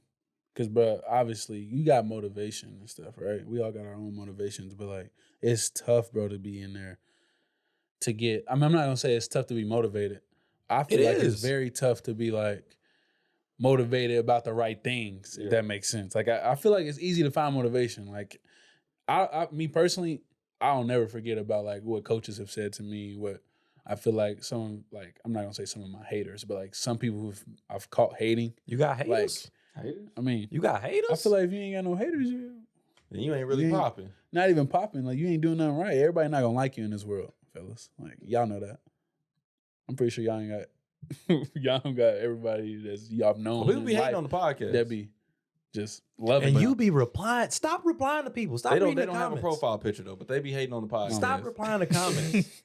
Because, bro, obviously, you got motivation and stuff, right? We all got our own motivations, but, like, it's tough, bro, to be in there to get... I mean, I'm not going to say it's tough to be motivated. I feel like it's very tough to be, like, motivated about the right things, if that makes sense. Like, I feel like it's easy to find motivation. Like, me personally, I don't never forget about, like, what coaches have said to me, what I feel like I'm not going to say some of my haters, but, like, some people who I've caught hating. You got haters? Like, haters? I mean, you got haters? I feel like if you ain't got no haters, you ain't really popping. Not even popping. Like, you ain't doing nothing right. Everybody not gonna like you in this world, fellas. Like, y'all know that. I'm pretty sure y'all ain't got y'all don't got everybody that's y'all known. People be hating on the podcast. That be just loving. And you be replying. Stop replying to people. Stop reading the comments. They don't have a profile picture though, but they be hating on the podcast. Stop replying to comments.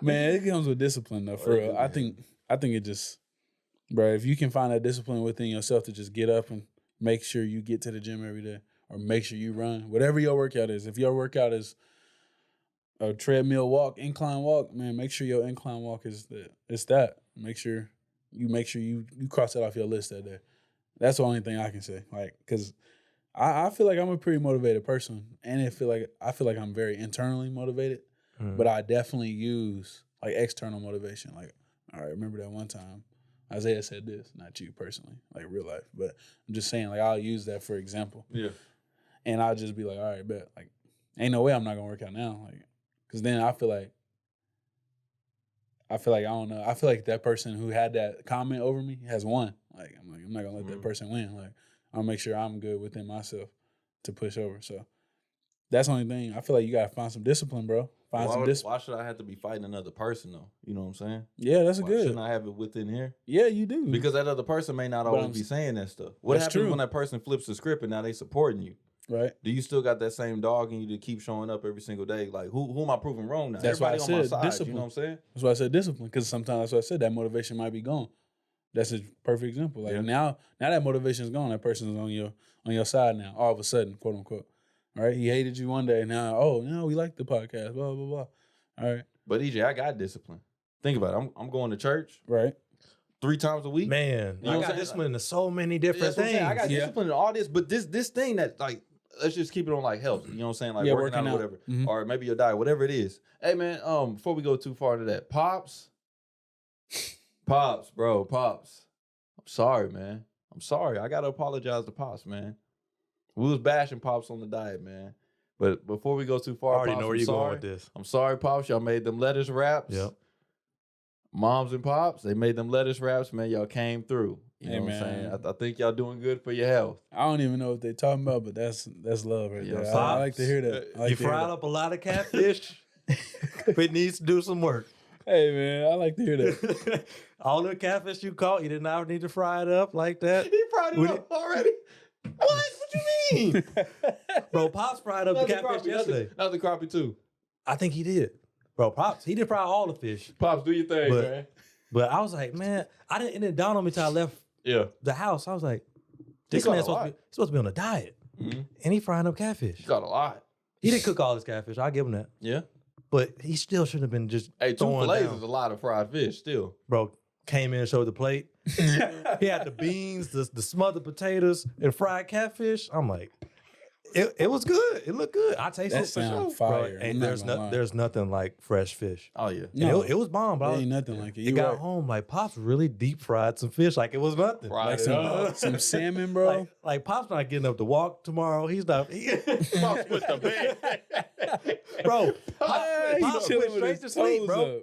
Man, it comes with discipline though. For real, I think it just, bro. If you can find that discipline within yourself to just get up and make sure you get to the gym every day, or make sure you run, whatever your workout is. If your workout is a treadmill walk, incline walk, man, make sure your incline walk is that. Make sure you cross that off your list that day. That's the only thing I can say. Like, cause I feel like I'm a pretty motivated person, and I feel like I'm very internally motivated, but I definitely use like external motivation. Like, all right, remember that one time Isaiah said this, not you personally, like real life, but I'm just saying, like, I'll use that for example. Yeah. And I'll just be like, all right, bet. Like, ain't no way I'm not gonna work out now. Like, cause then I feel like I don't know. I feel like that person who had that comment over me has won. Like, I'm not gonna let that person win. Like, I'll make sure I'm good within myself to push over. So that's the only thing. I feel like you gotta find some discipline, bro. Why should I have to be fighting another person though? You know what I'm saying? Yeah, that's good. Shouldn't I have it within here? Yeah, you do. Because that other person may not always be saying that stuff. What happens when that person flips the script and now they supporting you? Right. Do you still got that same dog in you to keep showing up every single day? Like, who am I proving wrong now? That's why I said on my side, discipline. You know what I'm saying? That's why I said discipline, because sometimes that's why I said that motivation might be gone. That's a perfect example. Like, now that motivation is gone, that person is on your side now, all of a sudden, quote unquote. All right. He hated you one day. Now, we like the podcast, blah, blah, blah. All right. But EJ, I got discipline. Think about it. I'm going to church. Right. 3 times a week. Man, I got discipline in so many different things. I got discipline in all this, but this thing that, like, let's just keep it on like health. You know what I'm saying? Like working out or whatever. Mm-hmm. Or maybe your diet, whatever it is. Hey man, before we go too far into that, Pops, bro, Pops. I'm sorry, man. I'm sorry. I gotta apologize to Pops, man. We was bashing Pops on the diet, man. But before we go too far, I already know where you're going with this. I'm sorry, Pops. Y'all made them lettuce wraps. Yep. Moms and Pops, they made them lettuce wraps, man. Y'all came through. You know what I'm saying? I think y'all doing good for your health. I don't even know what they're talking about, but that's love right there. I like to hear that. You fried up a lot of catfish. It needs to do some work. Hey, man, I like to hear that. All the catfish you caught, you did not need to fry it up like that. He fried it up already? What you mean? Bro, Pops fried up the catfish yesterday. That was the crappie too. I think he did. Bro, Pops, he did fry all the fish. Pops, do your thing, man. But I was like, man, it didn't dawn on me till I left the house. I was like, this man's supposed to be on a diet. Mm-hmm. And he frying up catfish. He got a lot. He didn't cook all his catfish. I'll give him that. Yeah. But he still should have been just 2 fillets is a lot of fried fish still. Bro, came in and showed the plate. He had the beans, the smothered potatoes, and fried catfish. I'm like, it was good. It looked good. I tasted it for sure. Fire. And there's nothing like fresh fish. Oh yeah. No. It was bomb, bro. Ain't nothing like it. You got home, like Pops really deep fried some fish like it was nothing. Like some salmon, bro. Like Pops not getting up to walk tomorrow. He's not. Pops with the bed. Bro, Pops went straight to sleep, bro.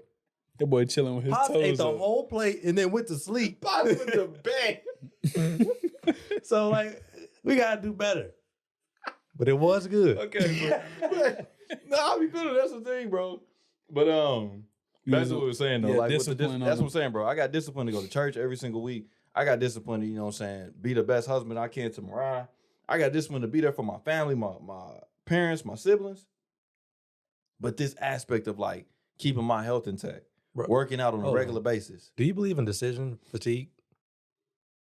That boy chilling with his Pops toes ate the up. whole plate and then went to sleep. Pops with the bed. So like, we gotta do better. But it was good. Okay, but I'll be good. That's the thing, bro. But that's what we were saying though. Yeah, like that's what I'm saying, bro. I got discipline to go to church every single week. I got discipline to, you know what I'm saying, be the best husband I can to Mariah. I got discipline to be there for my family, my parents, my siblings. But this aspect of like keeping my health intact, working out on a regular basis. Do you believe in decision fatigue?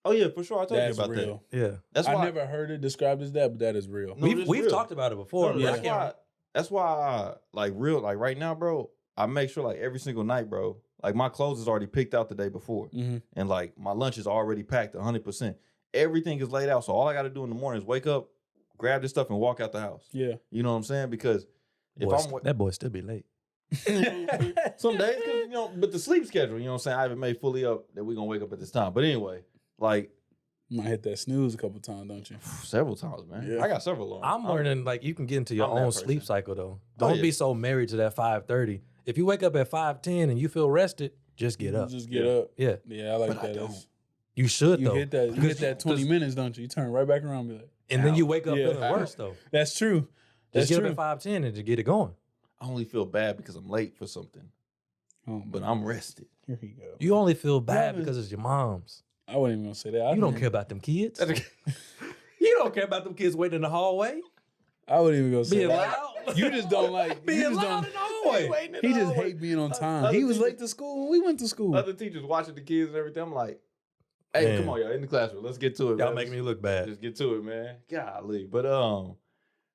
Oh yeah, for sure. I told you about real. that. Yeah, that's why I never heard it described as that, but that is real. No, we've talked about it before. No, that's why like right now, bro, I make sure like every single night, bro, like my clothes is already picked out the day before. Mm-hmm. And like my lunch is already packed 100%. everything is laid out. So all I got to do in the morning is wake up, grab this stuff, and walk out the house. Yeah. You know what I'm saying? Because if that boy still be late. Some days, you know, but the sleep schedule, you know what I'm saying? I haven't made fully up that we're going to wake up at this time. But anyway, like. You might hit that snooze a couple times, don't you? Several times, man. Yeah. I got several alarms. I'm learning, like, you can get into your own sleep cycle, though. Don't be so married to that 5:30. If you wake up at 5:10 and you feel rested, just get up. Just get up. Yeah. Yeah, I like that. You should, though. You hit that 20 minutes, don't you? You turn right back around and be like, and then you wake up feeling worse, though. That's true. Just get up at 5:10 and just get it going. I only feel bad because I'm late for something. But I'm rested. Here you go. You only feel bad because it's your mom's. I wouldn't even gonna say that. You don't care about them kids. You don't care about them kids waiting in the hallway. I wouldn't even go say being that. loud. You just don't like being loud in the hallway. He just hate being on time. He was late to school. We went to school. Other teachers watching the kids and everything. I'm like, hey, come on, y'all in the classroom. Let's get to it. Y'all make me look bad. Just get to it, man. Golly. But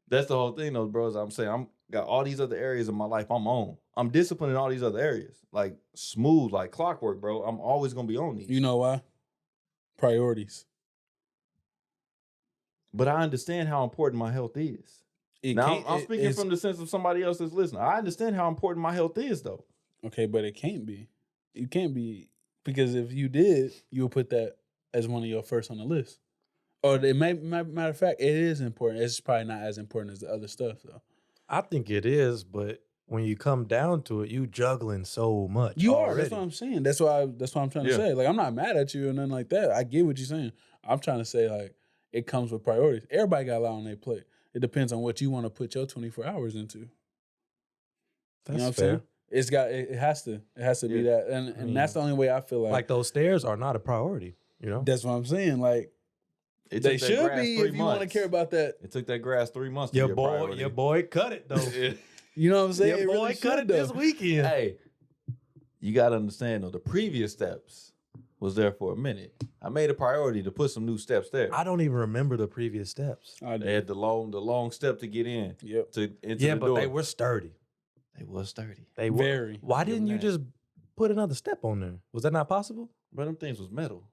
that's the whole thing, though, bros. I'm saying I'm got all these other areas of my life I'm on. I'm disciplined in all these other areas. Like smooth, like clockwork, bro. I'm always gonna be on these. You know why? Priorities. But I understand how important my health is. Now, I'm speaking from the sense of somebody else that's listening. I understand how important my health is, though. Okay, but it can't be. You can't be. Because if you did, you would put that as one of your first on the list. Or it matter of fact, it is important. It's probably not as important as the other stuff, though. I think it is, but when you come down to it, you juggling so much. You already. are. That's what I'm saying. That's what I'm trying to say. Like, I'm not mad at you or nothing like that. I get what you're saying. I'm trying to say, like, it comes with priorities. Everybody got a lot on their plate. It depends on what you want to put your 24 hours into. That's you know what fair. I'm saying? It has to be that. And that's the only way I feel like those stairs are not a priority, you know? That's what I'm saying. Like, they should be if you want to care about that. It took that grass 3 months to your be a boy, priority. Your boy cut it, though. You know what I'm saying? Your boy really cut it this weekend. Hey, you got to understand, though, the previous steps was there for a minute. I made a priority to put some new steps there. I don't even remember the previous steps. They had the long step to get in. Yep. Into the door. They were sturdy. They was sturdy. They were. Very. Why didn't you just put another step on there? Was that not possible? But them things was metal.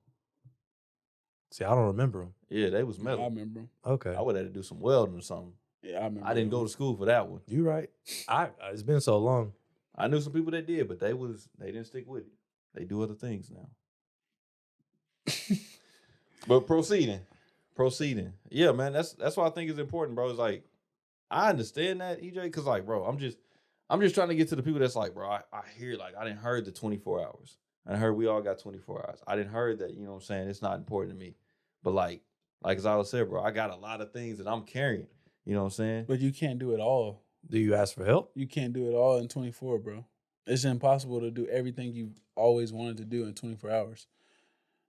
See, I don't remember them. Yeah, they was metal. I remember them. Okay. I would have to do some welding or something. Yeah, I remember. I didn't go to school for that one. You right. It's been so long. I knew some people that did, but they didn't stick with it. They do other things now. But proceeding. Yeah, man, that's why I think it's important, bro. It's like, I understand that, EJ, because like, bro, I'm just trying to get to the people that's like, bro, I hear, like, I didn't heard the 24 hours. I heard we all got 24 hours. I didn't heard that, you know what I'm saying? It's not important to me. But like Zyler said, bro, I got a lot of things that I'm carrying. You know what I'm saying? But you can't do it all. Do you ask for help? You can't do it all in 24, bro. It's impossible to do everything you've always wanted to do in 24 hours.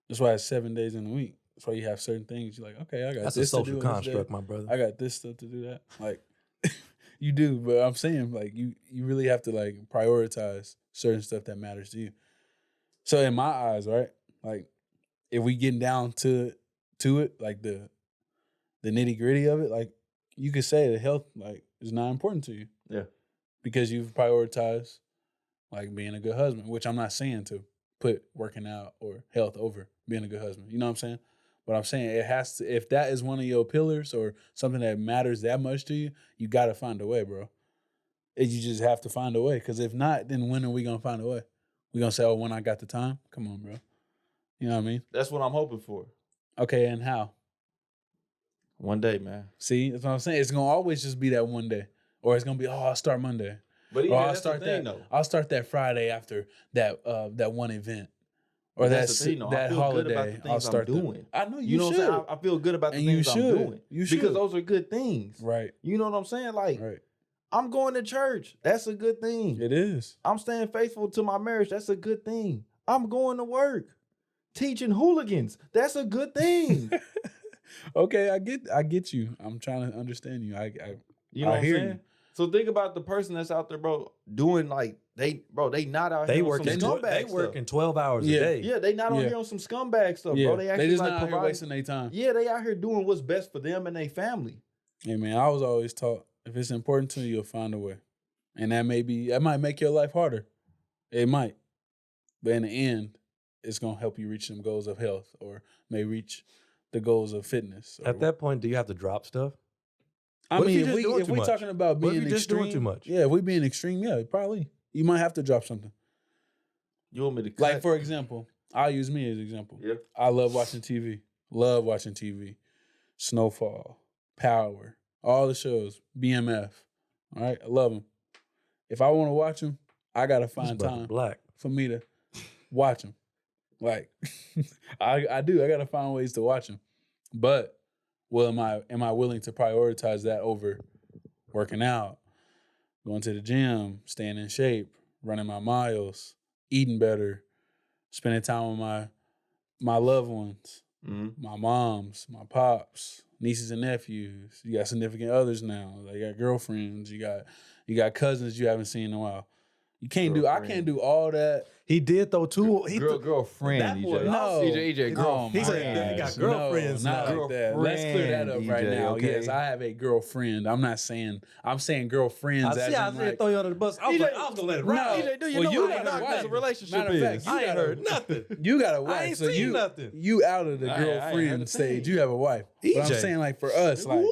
That's why it's 7 days in a week. That's why you have certain things. You're like, okay, I got That's this a social to do construct, my brother. I got this stuff to do that. Like, you do, but I'm saying, like, you really have to, like, prioritize certain stuff that matters to you. So in my eyes, right, like, if we getting down to it, like the nitty gritty of it, like, you could say that health, like, is not important to you. Yeah. Because you've prioritized, like, being a good husband, which I'm not saying to put working out or health over being a good husband. You know what I'm saying? But I'm saying it has to, if that is one of your pillars or something that matters that much to you, you got to find a way, bro. You just have to find a way. Because if not, then when are we going to find a way? We going to say, oh, when I got the time? Come on, bro. You know what I mean? That's what I'm hoping for. Okay, and how? One day, man. See, that's what I'm saying. It's going to always just be that one day. Or it's going to be, I'll start Monday. But or I'll start that. Though. I'll start that Friday after that one event. Or that's the thing, though. that holiday. I'll start doing. I know you know should. What I'm saying? I feel good about the things I'm doing. You should. Because those are good things. Right. You know what I'm saying? Like, right. I'm going to church. That's a good thing. It is. I'm staying faithful to my marriage. That's a good thing. I'm going to work. Teaching hooligans. That's a good thing. Okay, I get you. I'm trying to understand you. You know what I'm saying? So think about the person that's out there, bro, doing like they not out here on some scumbag They stuff. working 12 hours a day. Yeah, they not on here on some scumbag stuff, bro. They actually just like not out here wasting their time. Yeah, they out here doing what's best for them and their family. Hey man, I was always taught if it's important to you, you'll find a way. And that might make your life harder. It might. But in the end, it's gonna help you reach some goals of health or may reach the goals of fitness. At that point, do you have to drop stuff? I mean, if we talking about being extreme, just doing too much? Yeah, if we being extreme, yeah, probably. You might have to drop something. You want me to cut? Like, for example, I'll use me as an example. Yeah. I love watching TV. Love watching TV. Snowfall, Power, all the shows, BMF. All right, I love them. If I want to watch them, I got to find time for me to watch them. Like, I do. I got to find ways to watch them. But, well, am I willing to prioritize that over working out, going to the gym, staying in shape, running my miles, eating better, spending time with my loved ones, my moms, my pops, nieces and nephews. You got significant others now. You got girlfriends. You got cousins you haven't seen in a while. You can't I can't do all that. He did though too. Girlfriend, EJ. No, EJ, girlfriend. He said he got girlfriends no, now. Not like that. Let's clear that up right now. Okay. Yes, I have a girlfriend. I'm saying girlfriends. I said throw you under the bus. I was gonna let it ride. EJ, do you Well, know you how got a wife. a relationship Matter of fact, is? I ain't heard nothing. You got a wife. I ain't so seen nothing. You out of the I ain't heard girlfriend a stage. thing. You have a wife. But I'm EJ. saying, like, for us, like,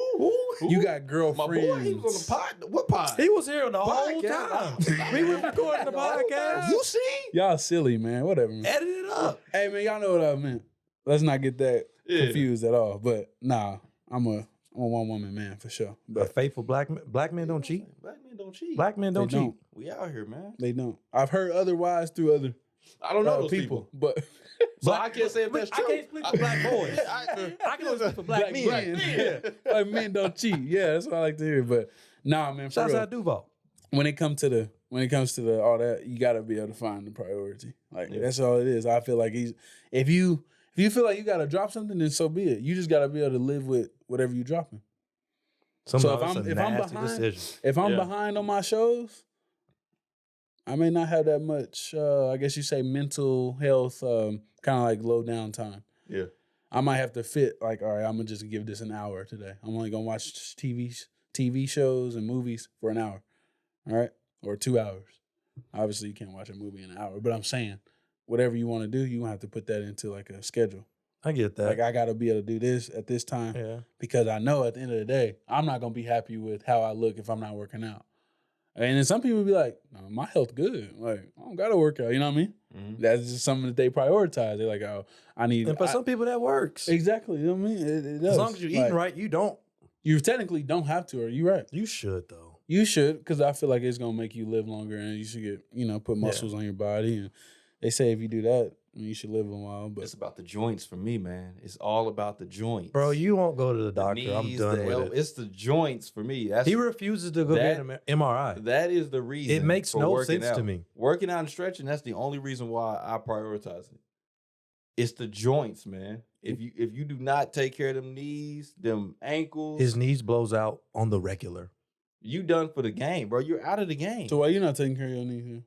you got girlfriends. My boy, he was on the pod. What pod? He was here the whole Podcast. time. We was recording the podcast. You see? Y'all silly, man. Whatever. Man. Edit it up. Hey, man, y'all know what I meant. Let's not get that confused at all. But nah, I'm a one woman man for sure. But faithful black men don't cheat. Black men don't cheat. Black men don't cheat. Don't. We out here, man. They don't. I've heard otherwise through other I don't know those people. but So I can't say if that's true. I can't speak for black boys. I can only speak for black men. men. Like, men don't cheat. Yeah, that's what I like to hear. But nah, man, for Shouts real. out Duval. When it comes to the all that, you gotta be able to find the priority. Like that's all it is. I feel like if you feel like you gotta drop something, then so be it. You just gotta be able to live with whatever you dropping. So if I'm behind on my shows, I may not have that much. I guess you say mental health, kind of like low down time. Yeah, I might have to fit like, all right, I'm gonna just give this an hour today. I'm only gonna watch TV shows and movies for an hour. All right, or 2 hours. Obviously, you can't watch a movie in an hour, but I'm saying whatever you want to do, you gonna have to put that into like a schedule. I get that. Like I gotta be able to do this at this time because I know at the end of the day, I'm not gonna be happy with how I look if I'm not working out. And then some people be like, no, my health good. Like, I don't gotta work out, you know what I mean? Mm-hmm. That's just something that they prioritize. They're like, oh, I need. And for some people that works. Exactly, you know what I mean? It does. As long as you're eating right, you don't. You technically don't have to, or you right. You should though. You should, because I feel like it's gonna make you live longer, and you should get, put muscles on your body. And they say if you do that, you should live a while. But it's about the joints for me, man. It's all about the joints, bro. You won't go to the doctor. Knees, I'm done with it. It's the joints for me. He refuses to go get an MRI. That is the reason. It makes no sense to me. Working out and stretching. That's the only reason why I prioritize it. It's the joints, man. If you do not take care of them knees, them ankles, his knees blows out on the regular. You done for the game, bro. You're out of the game. So why you not taking care of your knees here?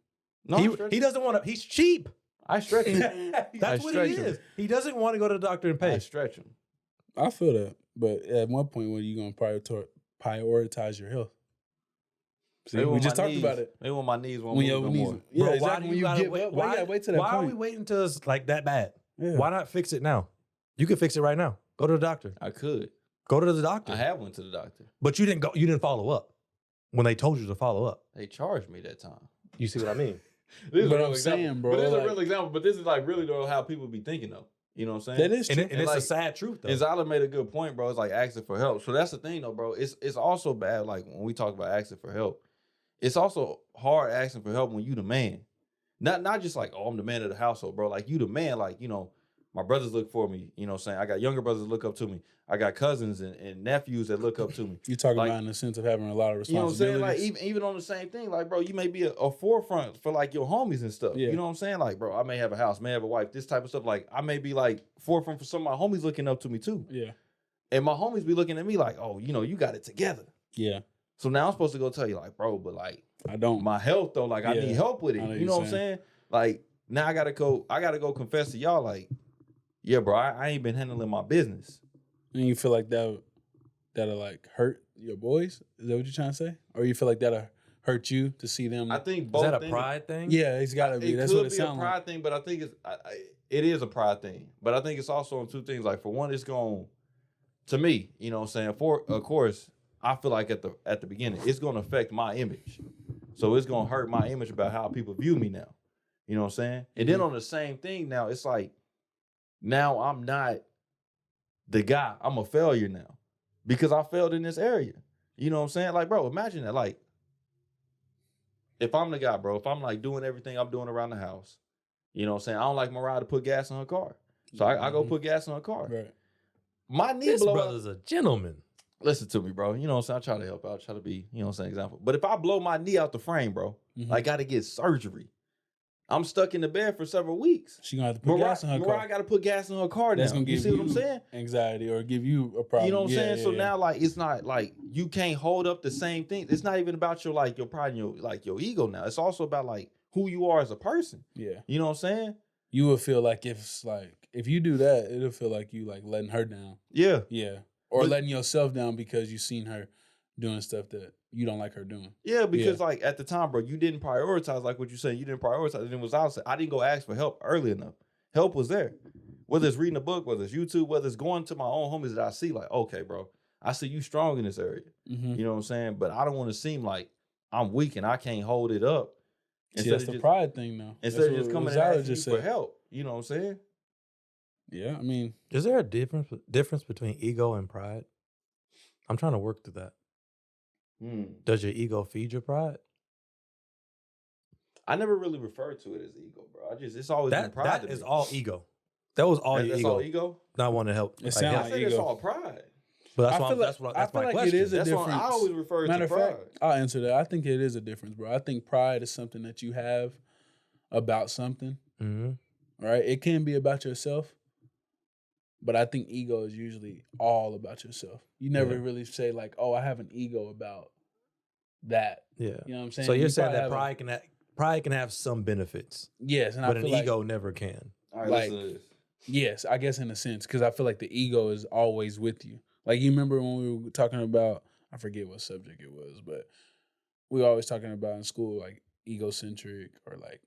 No, he doesn't want to. He's cheap. I stretch him. That's what he is. He doesn't want to go to the doctor and pay. I stretch him. I feel that, but at one point, when are you gonna prioritize your health? See, we just talked about it. Maybe when my knees won't move no more. Yeah, bro, exactly. Why do you gotta wait? Why you gotta wait to that point? Why are we waiting until it's like that bad? Yeah. Why not fix it now? You can fix it right now. Go to the doctor. I could. Go to the doctor. I have went to the doctor. But you didn't go. You didn't follow up when they told you to follow up. They charged me that time. You see what I mean? This is what a I'm real saying, example. bro. But this is like, a real example. But this is like really though how people be thinking though. You know what I'm saying? That is true. And it's like, a sad truth though. And Zyler made a good point, bro. It's like asking for help. So that's the thing though, bro. It's also bad. Like when we talk about asking for help, it's also hard asking for help when you the man. Not just like, oh, I'm the man of the household, bro. Like you the man, like, my brothers look for me. You know what I'm saying? I got younger brothers that look up to me. I got cousins and nephews that look up to me. You're talking about in the sense of having a lot of responsibilities. You know what I'm saying? Like even on the same thing, like, bro, you may be a forefront for like your homies and stuff. Yeah. You know what I'm saying? Like, bro, I may have a house, may have a wife, this type of stuff. Like, I may be like forefront for some of my homies looking up to me too. Yeah. And my homies be looking at me like, oh, you got it together. Yeah. So now I'm supposed to go tell you like, bro, but like, I don't. My health though, like I need help with it. You know what I'm saying? Like now I gotta go confess to y'all like, yeah, bro, I ain't been handling my business. And you feel like that'll like hurt your boys? Is that what you're trying to say? Or you feel like that'll hurt you to see them? I think both. Is that a pride thing? Yeah, it's gotta be. That's what it sounds like. It could be a pride thing, but I think it is a pride thing. But I think it's also on two things. Like, for one, it's going to me, you know what I'm saying? Of course, I feel like at the beginning, it's going to affect my image. So it's going to hurt my image about how people view me now. You know what I'm saying? And then on the same thing now, it's like, now I'm not the guy. I'm a failure now because I failed in this area. You know what I'm saying? Like, bro, imagine that. Like, if I'm the guy, bro, if I'm like doing everything I'm doing around the house, you know what I'm saying? I don't like Mariah to put gas in her car. So I go put gas in her car. Right. My knee this brother's a gentleman. Listen to me, bro. You know what I'm saying? I try to help out, try to be, you know what I'm saying, example. But if I blow my knee out the frame, bro, I got to get surgery. I'm stuck in the bed for several weeks. She gonna have to put gas in her car. Mariah got to put gas in her car now. That's gonna give you see what I'm saying? Anxiety or give you a problem. You know what I'm saying? So now, like, it's not like you can't hold up the same thing. It's not even about your pride and your ego now. It's also about like who you are as a person. Yeah. You know what I'm saying? You would feel like if you do that, it'll feel like you like letting her down. Yeah. Yeah. Or letting yourself down because you've seen her doing stuff that you don't like her doing. Yeah, because like at the time, bro, you didn't prioritize like what you said. You didn't prioritize. And it was outside. I didn't go ask for help early enough. Help was there. Whether it's reading a book, whether it's YouTube, whether it's going to my own homies that I see, like, okay, bro, I see you strong in this area. You know what I'm saying? But I don't want to seem like I'm weak and I can't hold it up. See, that's the pride thing, though. Instead of just coming and asking you for help. You know what I'm saying? Yeah, I mean, is there a difference between ego and pride? I'm trying to work through that. Does your ego feed your pride? I never really referred to it as ego, bro. It's always been pride. That is all ego. That was all your ego. That's all ego? Not want to help. It sounds like ego. It's all pride. But that's my like question. It is a difference. I always refer to pride. I'll answer that. I think it is a difference, bro. I think pride is something that you have about something. Right? It can be about yourself. But I think ego is usually all about yourself. You never really say like, "Oh, I have an ego about that." Yeah, you know what I'm saying. So you're saying that pride can have some benefits. Yes, and but an ego never can. All right, like, listen to this. Yes, I guess in a sense, because I feel like the ego is always with you. Like you remember when we were talking about, I forget what subject it was, but we were always talking about in school like egocentric or like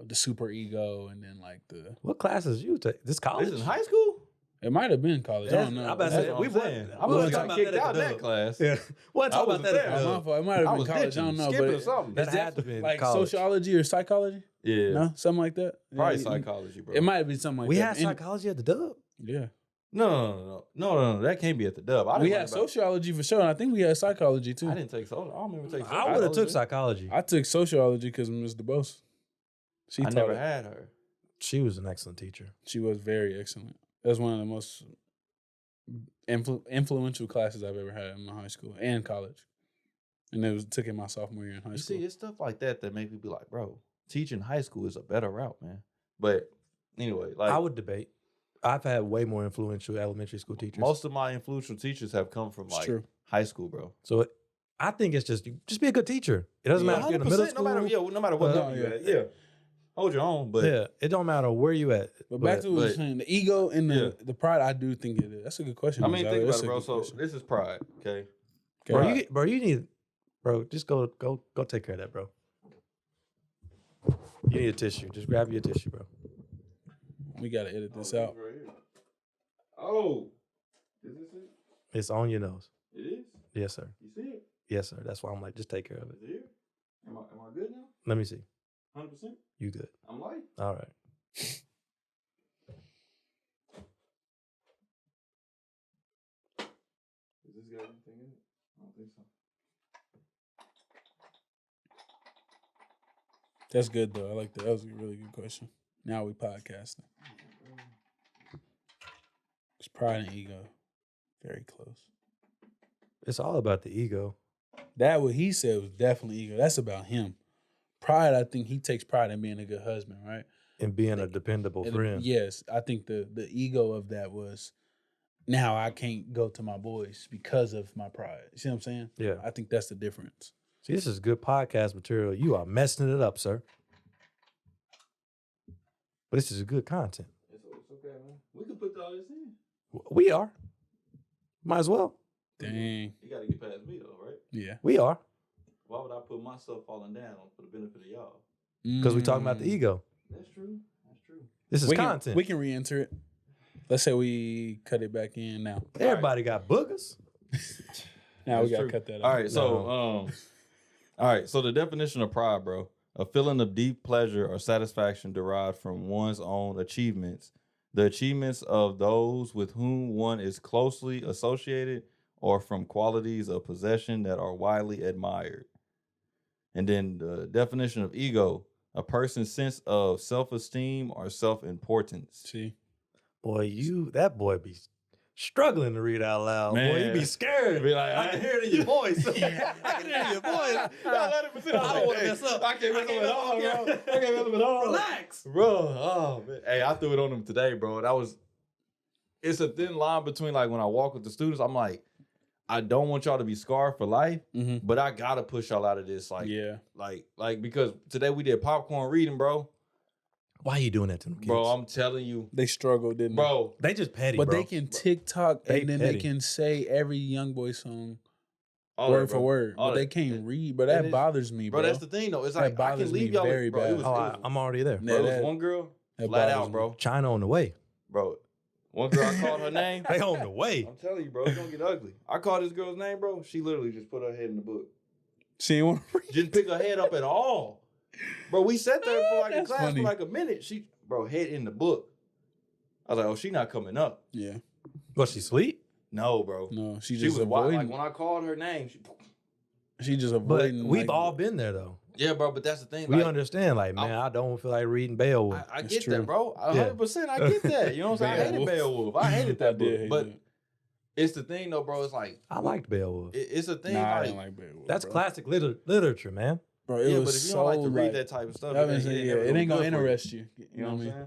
the super ego, and then like the what classes you take? This college? This is high school? It might have been college. I don't know. I was got kicked out that class. Yeah, what talking about that? It might have been college. I don't know, but something. That had to be like college. Sociology or psychology. Yeah, no, something like that. Probably psychology, bro. It might have been something like that. We had psychology at the Dub. Yeah. No. That can't be at the Dub. We had sociology for sure, and I think we had psychology too. I didn't take sociology. I don't remember taking psychology. I would have took psychology. I took sociology because Ms. DeBose. I never had her. She was an excellent teacher. She was very excellent. That was one of the most influential classes I've ever had in my high school and college. And it took in my sophomore year in high school. See, it's stuff like that make me be like, bro, teaching high school is a better route, man. But anyway, like I would debate. I've had way more influential elementary school teachers. Most of my influential teachers have come from like high school, bro. So I think it's just be a good teacher. It doesn't matter if you're in the middle school. No matter what level you're at. Yeah. Hold your own, but it don't matter where you at. But back to what you were saying, the ego and the pride, I do think it is. That's a good question. I mean, think about it, bro. So this is pride, okay? Bro, you need, just go take care of that, bro. You need a tissue. Just grab your tissue, bro. We gotta edit this out. Right. Oh, is this it? It's on your nose. It is? Yes, sir. You see it? Yes, sir. That's why I'm like, just take care of it. Is it here? Am I good now? Let me see. 100%? You good. I'm light. All right. Does this got anything in it? I don't think so. That's good though. I like that. That was a really good question. Now we podcasting. It's pride and ego. Very close. It's all about the ego. That what he said was definitely ego. That's about him. Pride, I think he takes pride in being a good husband, right? And being a dependable friend. Yes. I think the ego of that was, now I can't go to my boys because of my pride. You see what I'm saying? Yeah. I think that's the difference. See, this is good podcast material. You are messing it up, sir. But this is good content. It's okay, man. We can put all this in. We are. Might as well. Dang. You got to get past me, though, right? Yeah. We are. Why would I put myself falling down for the benefit of y'all? Because we talking about the ego. That's true. That's true. This is content. We can re-enter it. Let's say we cut it back in now. Everybody got boogers. Now we gotta cut that out. All right, so the definition of pride, bro. A feeling of deep pleasure or satisfaction derived from one's own achievements, the achievements of those with whom one is closely associated, or from qualities of possession that are widely admired. And then the definition of ego, a person's sense of self-esteem or self-importance. See? Boy, that boy be struggling to read out loud. Man. Boy, you be scared. Be like, I can hear it in your voice. I can hear it in your voice. 100%. I don't want to mess up. I can't mess up at all, bro. I can't mess up at all. Relax. Bro, oh, man. Hey, I threw it on him today, bro. It's a thin line between, like, when I walk with the students, I'm like, I don't want y'all to be scarred for life, but I gotta push y'all out of this. Like, because today we did popcorn reading, bro. Why are you doing that to them kids? Bro, I'm telling you. They struggled, didn't they? Bro. They just petty, but bro. they can TikTok and then petty. they can say every Young Boy song All word that, for word. All but that. they can't read. But that bothers me, bro. Bro, that's the thing, though. It's like, I can leave me y'all. very Bro, bad. I'm already there. Bro, it was one girl, flat bothers out, me. bro. China on the way. Bro, one girl, I called her name. They on the way. I'm telling you, bro, it's gonna get ugly. I called this girl's name, bro. She literally just put her head in the book. She ain't want to read. Didn't pick her head up at all. Bro, we sat there for like a That's class funny. for like a minute. Bro, head in the book. I was like, oh, she not coming up. Yeah. Was she sleep? No, bro. No, she She just was wild. avoiding. Like when I called her name, She just But avoiding. we've like, all been there, though. yeah, bro. But that's the thing. We like, understand. Like, man, I don't feel like reading Beowulf. I That's get true. that, bro. 100%. I get that. You know what I'm saying? I hated Beowulf. I hated that book. hate But that. it's the thing, though, bro. It's like I liked Beowulf. it's a thing. Nah, I like, didn't like Beowulf. That's bro. classic literature, man. Bro, it yeah, was but if you so don't like to read like, that type of stuff, that means, it ain't gonna good for you. interest you. You know what I'm saying?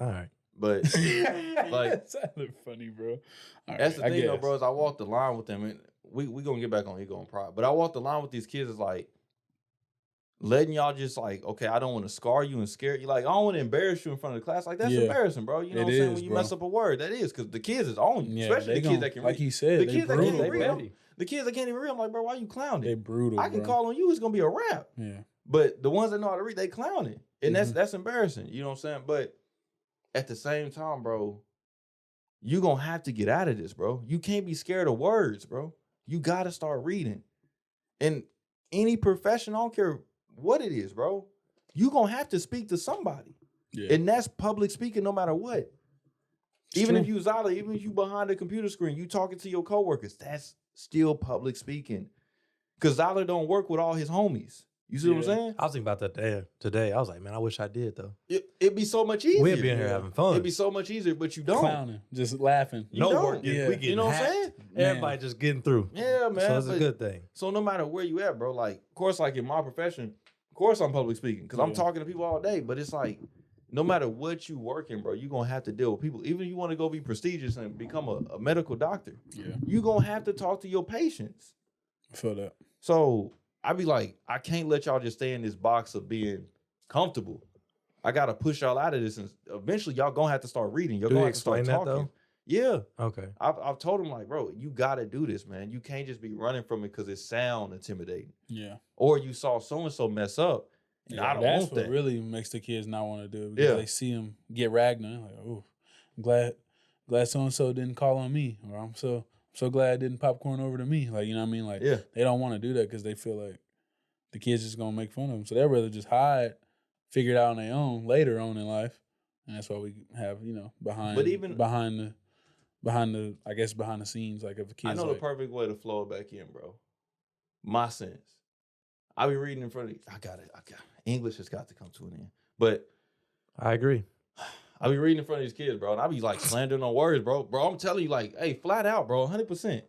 All right. But like, that look funny, bro. All that's right, the thing, though, bro. Is I walked the line with them, and we gonna get back on ego and pride. But I walked the line with these kids is like letting y'all just like, okay, I don't want to scar you and scare you. Like, I don't want to embarrass you in front of the class. Like, that's embarrassing, bro. You know what I'm saying? When you mess up a word, that is because the kids is on you, especially the kids that can read. Like he said, the they kids that brutal, can't bro. read. The kids that can't even read, I'm like, bro, why you clowning? They brutal. I can bro. call on you. It's gonna be a rap. Yeah. But the ones that know how to read, they clowning, and that's embarrassing. You know what I'm saying? But at the same time, bro, you gonna have to get out of this, bro. You can't be scared of words, bro. You gotta start reading. And any profession, I don't care what it is, bro, you gonna have to speak to somebody. Yeah. And that's public speaking no matter what. Even if you Zyler, even if you behind the computer screen, you talking to your coworkers, that's still public speaking. Because Zyler don't work with all his homies. You see what I'm saying? I was thinking about that today. I was like, man, I wish I did, though. It'd be so much easier. We'd be in here having fun. It'd be so much easier, but you don't. Clowning, just laughing. You don't. work. Yeah. We getting You know what I'm hacked. saying? Everybody just getting through. Yeah, man. So it's a good thing. So no matter where you at, bro, like, of course, like in my profession, of course I'm public speaking because I'm talking to people all day, but it's like, no matter what you working, bro, you're going to have to deal with people. Even if you want to go be prestigious and become a medical doctor, you're going to have to talk to your patients. I feel that. So I be like, I can't let y'all just stay in this box of being comfortable. I got to push y'all out of this. And eventually y'all going to have to start reading. You're going to have to start talking. Though? Yeah. Okay. I've told him, like, bro, you got to do this, man. You can't just be running from it because it sound intimidating. Yeah. Or you saw so-and-so mess up. And I don't that's want what that. really makes the kids not want to do it because they see him get ragged on. Like, oh, glad so-and-so didn't call on me. Or I'm so glad I didn't popcorn over to me. Like, you know what I mean? Like, they don't want to do that because they feel like the kids just going to make fun of them. So they'd rather just hide, figure it out on their own later on in life. And that's why we have, behind the scenes, like if a kid's I know the perfect way to flow it back in, bro. My sense. I be reading in front of you. I got it. English has got to come to an end. But I agree. I be reading in front of these kids, bro, and I be like slandering on words, bro. Bro, I'm telling you, like, hey, flat out, bro, 100%.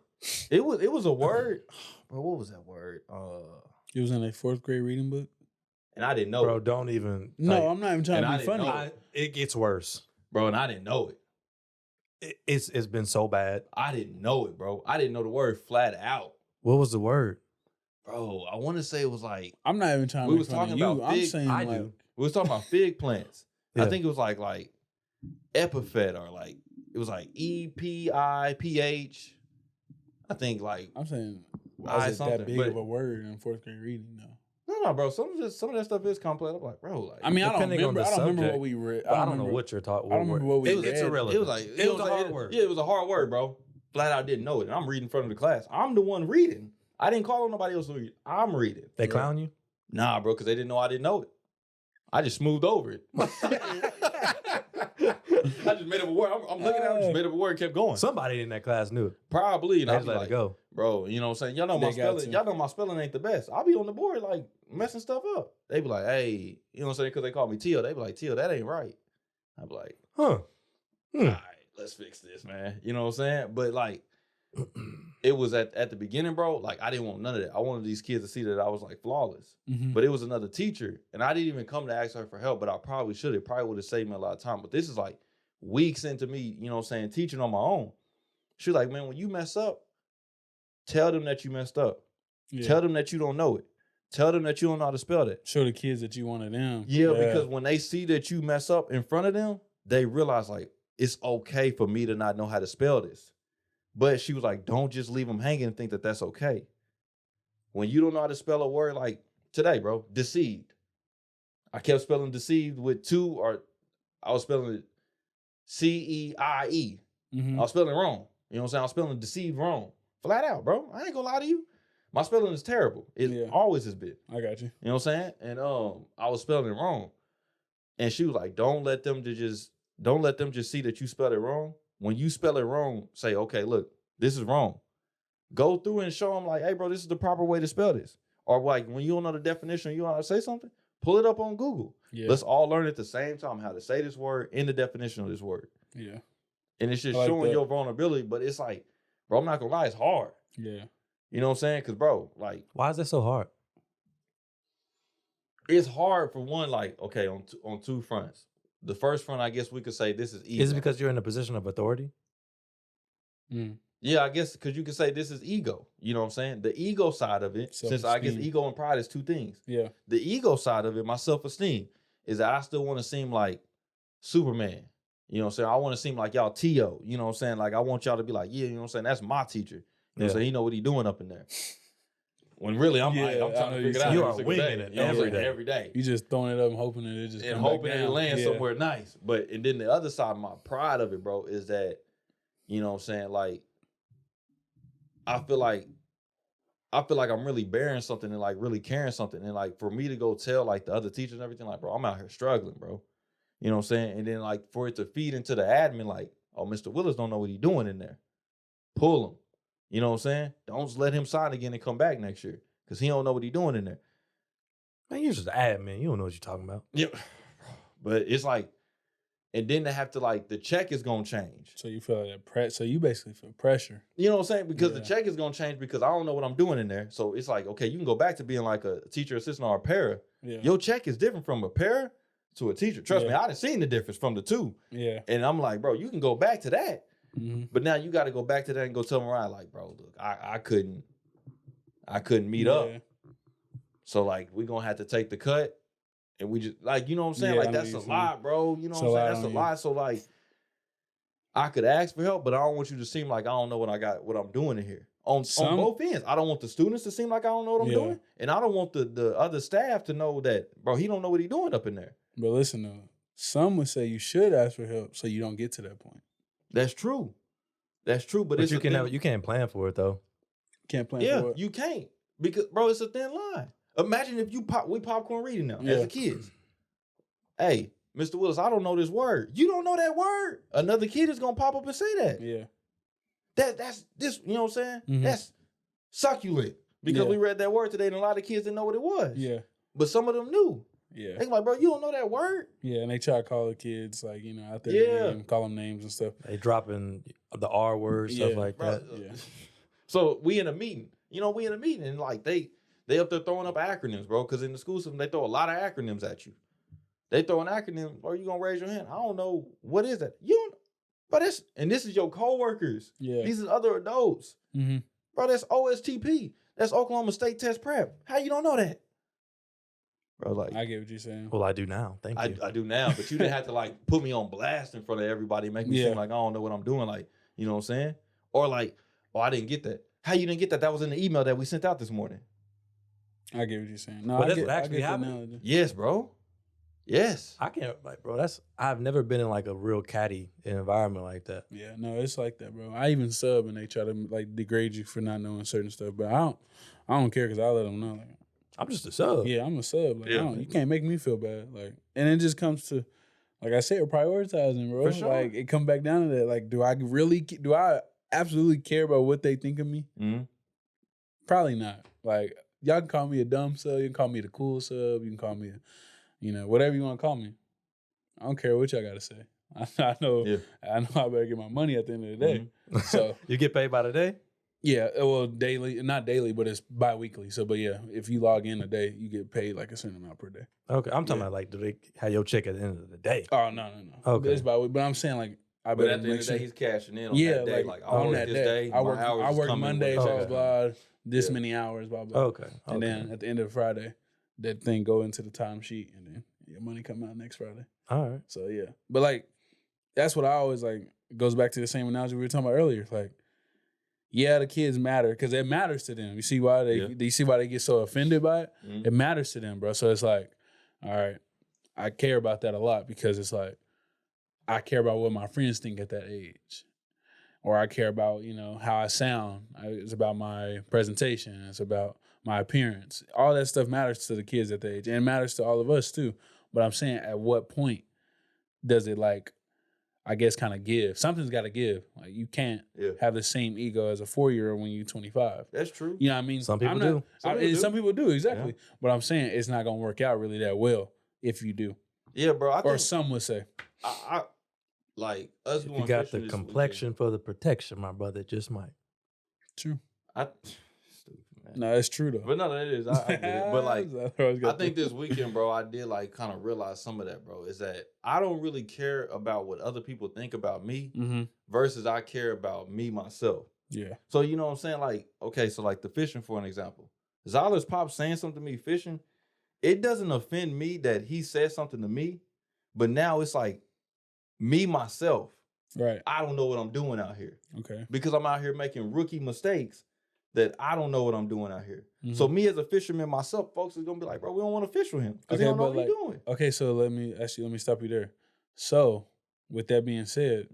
It was a word, bro. What was that word? It was in a 4th grade reading book. And I didn't know Bro, it. don't even. No, I'm not even trying to be funny. It gets worse. Bro, and I didn't know it. It's been so bad. I didn't know it, bro. I didn't know the word flat out. What was the word? Bro, I want to say it was like, I'm not even trying to we be was funny. talking about I'm fig. saying I like, do. We was talking about fig plants. Yeah. I think it was like epiphet or like, it was like EPIPH. I think like, I'm saying, I is it that something, big but- of a word in 4th grade reading? No. know, bro. Some of that stuff is complex. I'm like, bro, like. I mean, I don't remember what we read. I don't know what you're talking. I don't remember what we read. It's irrelevant. It was like it was a hard word. Yeah, it was a hard word, bro. Flat out didn't know it. And I'm reading in front of the class. I'm the one reading. I didn't call on nobody else to read. I'm reading. They clown you? Nah, bro, because they didn't know I didn't know it. I just smoothed over it. I just made up a word. I'm looking at it, just made up a word and kept going. Somebody in that class knew it. Probably. And I I just was let like, it go. Bro, you know what I'm saying? Y'all know my spelling. Y'all know my spelling ain't the best. I'll be on the board like messing stuff up. They be like, hey, you know what I'm saying? Because they call me Teal. They be like, Teal, that ain't right. I be like, huh. All right, let's fix this, man. You know what I'm saying? But like, it was at the beginning, bro. Like, I didn't want none of that. I wanted these kids to see that I was like flawless. Mm-hmm. But it was another teacher, and I didn't even come to ask her for help, but I probably should have. Probably would have saved me a lot of time. But this is like weeks into me, you know what I'm saying, teaching on my own. She was like, man, when you mess up, tell them that you messed up. Yeah. Tell them that you don't know it. Tell them that you don't know how to spell that. Show the kids that you wanted them. Yeah, because when they see that you mess up in front of them, they realize like, it's okay for me to not know how to spell this. But she was like, don't just leave them hanging and think that that's okay. When you don't know how to spell a word like today, bro, deceived. I kept spelling deceived with two, or I was spelling it C-E-I-E. Mm-hmm. I was spelling it wrong. You know what I'm saying? I was spelling deceived wrong. Flat out, bro. I ain't gonna lie to you. My spelling is terrible. It always has been. I got you. You know what I'm saying? And I was spelling it wrong. And she was like, don't let them just see that you spelled it wrong. When you spell it wrong, say, okay, look, this is wrong. Go through and show them like, hey, bro, this is the proper way to spell this. Or like when you don't know the definition, you don't know how to say something, pull it up on Google. Yeah. Let's all learn at the same time how to say this word and the definition of this word. Yeah. And it's just showing your vulnerability, but it's like, bro, I'm not gonna lie, it's hard. Yeah. You know what I'm saying? Because, bro, like. Why is that so hard? It's hard for one, like, okay, on two fronts. The first front, I guess we could say this is ego. Is it because you're in a position of authority? Yeah, I guess because you could say this is ego. You know what I'm saying? The ego side of it, since I guess ego and pride is two things. Yeah. The ego side of it, my self-esteem, is that I still want to seem like Superman. You know what I'm saying? I want to seem like y'all T.O. You know what I'm saying? Like, I want y'all to be like, yeah, you know what I'm saying? That's my teacher. You know what I'm saying? He know what he doing up in there. When really, I'm trying to figure it out. You are winging it every day. You just throwing it up and hoping that it just and hoping it lands somewhere nice. But and then the other side of my pride of it, bro, is that, you know what I'm saying? Like, I feel like I'm really bearing something and like really carrying something. And like for me to go tell like the other teachers and everything, like, bro, I'm out here struggling, bro. You know what I'm saying? And then like for it to feed into the admin, like, oh, Mr. Williz don't know what he's doing in there. Pull him. You know what I'm saying? Don't just let him sign again and come back next year because he don't know what he's doing in there. Man, you're just an admin. You don't know what you're talking about. Yeah. But it's like, and then they have to like, the check is going to change. So you feel like that so you basically feel pressure. You know what I'm saying? Because the check is going to change because I don't know what I'm doing in there. So it's like, okay, you can go back to being like a teacher assistant or a para. Yeah. Your check is different from a para to a teacher. Trust me, I done seen the difference from the two. Yeah. And I'm like, bro, you can go back to that. Mm-hmm. But now you got to go back to that and go tell Mariah, like, bro, look, I couldn't meet up. So like, we're going to have to take the cut. And we just, like, you know what I'm saying? Like, that's a lot, bro. You know what I'm saying? That's a lot. So, like, I could ask for help, but I don't want you to seem like I don't know what I'm doing in here. On both ends. I don't want the students to seem like I don't know what I'm doing. And I don't want the other staff to know that, bro, he don't know what he's doing up in there. But listen, though, some would say you should ask for help so you don't get to that point. That's true. That's true. But it's you can't plan for it, though. Can't plan for it. You can't. Because, bro, it's a thin line. Imagine if we popcorn reading now as the kids. Hey, Mr. Williz, I don't know this word. You don't know that word. Another kid is gonna pop up and say that. Yeah. That's this, you know what I'm saying? Mm-hmm. That's succulent. Because we read that word today and a lot of kids didn't know what it was. Yeah. But some of them knew. Yeah. They like, bro, you don't know that word? Yeah, and they try to call the kids, like, you know, out there, call them names and stuff. They dropping the R word, stuff like that. Yeah. So we in a meeting. You know, we in a meeting and like they up there throwing up acronyms, bro, because in the school system, they throw a lot of acronyms at you. They throw an acronym, or you going to raise your hand. I don't know. What is that? You don't, but this is your coworkers. Yeah. These are other adults. Mm-hmm. Bro, that's OSTP. That's Oklahoma State Test Prep. How you don't know that? Bro, like, I get what you're saying. Well, I do now. Thank you. I do now, but you didn't have to like put me on blast in front of everybody, make me seem like I don't know what I'm doing. Like, you know what I'm saying? Or like, oh, I didn't get that. How you didn't get that? That was in the email that we sent out this morning. I get what you're saying. No, but I that's get, actually I get the happening. analogy. Yes, bro. Yes. I can't, like, bro, I've never been in like a real catty environment like that. Yeah, no, it's like that, bro. I even sub and they try to like degrade you for not knowing certain stuff, but I don't care because I let them know. Like, I'm just a sub. yeah, I'm a sub. Like, Yeah. you can't make me feel bad. Like, and it just comes to, like I said, prioritizing, bro. For sure. Like, it come back down to that. Like, do I absolutely care about what they think of me? Mm-hmm. Probably not. Like, y'all can call me a dumb sub. You can call me the cool sub. You can call me, whatever you want to call me. I don't care what y'all got to say. I know I better get my money at the end of the day. Mm-hmm. So You get paid by the day? yeah, well, daily, not daily, but it's bi-weekly. So, but yeah, if you log in a day, you get paid like a certain amount per day. Okay, I'm talking about like, do they have your check at the end of the day? Oh, no. Okay. It's bi-weekly, but I'm saying like, But at the end of the day, he's cashing in on that day. Like, I on work that this day. day. I work coming, Mondays, whatever. blah, blah, this many hours, blah, blah. Okay. And then at the end of Friday, that thing go into the timesheet, and then your money come out next Friday. All right. So yeah, but like, that's what I always like. It goes back to the same analogy we were talking about earlier. Like, yeah, the kids matter because it matters to them. You see why they get so offended by it? Mm-hmm. It matters to them, bro. So it's like, all right, I care about that a lot because it's like, I care about what my friends think at that age. Or I care about, how I sound. It's about my presentation. It's about my appearance. All that stuff matters to the kids at that age. And it matters to all of us too. But I'm saying, at what point does it, like, I guess, kind of give? Something's got to give. Like, you can't have the same ego as a 4-year-old when you're 25. That's true. You know what I mean? Some people do. Some people do, exactly. Yeah. But I'm saying it's not going to work out really that well if you do. Yeah, bro. Or some would say. I like us If going you got fishing the this complexion for the protection, my brother, it just might. True. Stupid, man. No, it's true though. But no, that is. I get it. But like, I think this weekend, bro, I did like kind of realize some of that, bro. Is that I don't really care about what other people think about me versus I care about me myself. Yeah. So you know what I'm saying? Like, okay, so like the fishing, for an example. Zyler's pop saying something to me fishing, it doesn't offend me that he said something to me, but now it's like me myself. Right. I don't know what I'm doing out here. Okay. Because I'm out here making rookie mistakes that I don't know what I'm doing out here. So me as a fisherman myself, folks is gonna be like, bro, we don't want to fish with him because he don't know what he's doing. Okay, so let me stop you there. So, with that being said,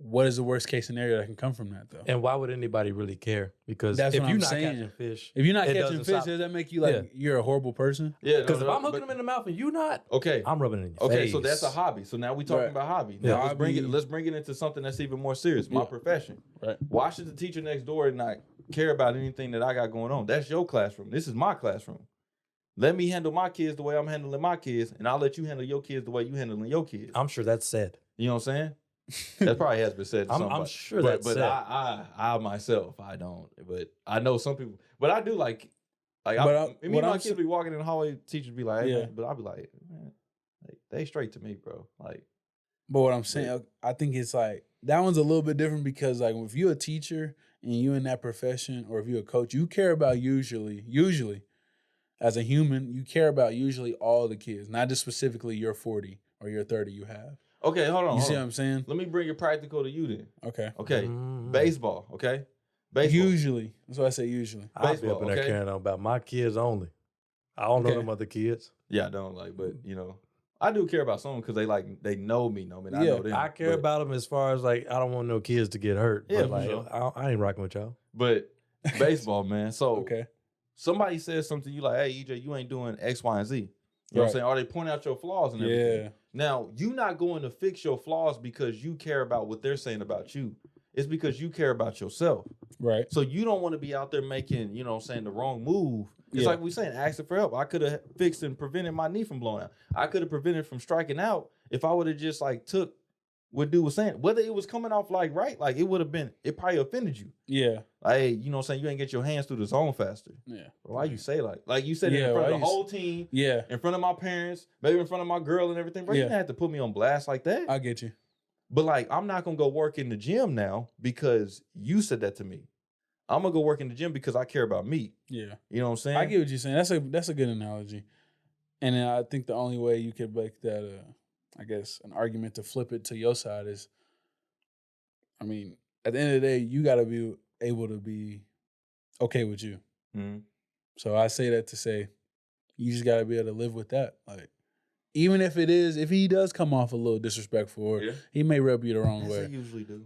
what is the worst case scenario that can come from that though? And why would anybody really care? Because That's if what you're I'm not saying. catching fish, If you're not catching fish, does that make you like you're a horrible person? Yeah. Because if I'm hooking them in the mouth and you not, okay, I'm rubbing it in your face. Okay, so that's a hobby. So now we talking about hobby. Now let's bring it into something that's even more serious. My profession. Right. Why should the teacher next door not care about anything that I got going on? That's your classroom. This is my classroom. Let me handle my kids the way I'm handling my kids, and I'll let you handle your kids the way you handling your kids. I'm sure that's said. You know what I'm saying? That probably has been said to somebody. I'm sure that's said. But I myself, I don't. But I know some people. But I do like me and my kids be walking in the hallway, teachers be like, hey, man, but I'll be like, man, they straight to me, bro. Like, but what I'm saying, I think it's like, that one's a little bit different because like if you're a teacher and you in that profession, or if you're a coach, you care about usually, as a human, you care about usually all the kids, not just specifically your 40 or your 30 you have. Okay, hold on. You see what I'm saying? Let me bring it practical to you then. Okay. Baseball, okay? Baseball. Usually. That's why I say usually. I'll be up in there caring about my kids only. I don't know them other kids. Yeah, I don't but I do care about some because they know me, I know them. I care about them as far as like I don't want no kids to get hurt. Yeah, but like I ain't rocking with y'all. But baseball, man. So okay. Somebody says something to you like, hey, EJ, you ain't doing X, Y, and Z. You know what I'm saying? Or they point out your flaws and everything. Yeah. Now, you not going to fix your flaws because you care about what they're saying about you. It's because you care about yourself. Right. So you don't want to be out there making, the wrong move. It's like we saying, asking for help. I could have fixed and prevented my knee from blowing out. I could have prevented from striking out if I would have just took what dude was saying. Whether it was coming off right, it would have been, it probably offended you. Yeah. Like, you ain't get your hands through the zone faster. Yeah. Why you say like you said it in front of the whole team. Yeah. In front of my parents, maybe in front of my girl and everything. Bro, you didn't have to put me on blast like that. I get you. But I'm not going to go work in the gym now because you said that to me. I'm going to go work in the gym because I care about me. Yeah. You know what I'm saying? I get what you're saying. That's a good analogy. And then I think the only way you could make that, I guess, an argument to flip it to your side is, I mean, at the end of the day, you got to be able to be okay with you. Mm-hmm. So I say that to say, you just gotta be able to live with that. Like, even if he does come off a little disrespectful, or he may rub you the wrong way. They usually do.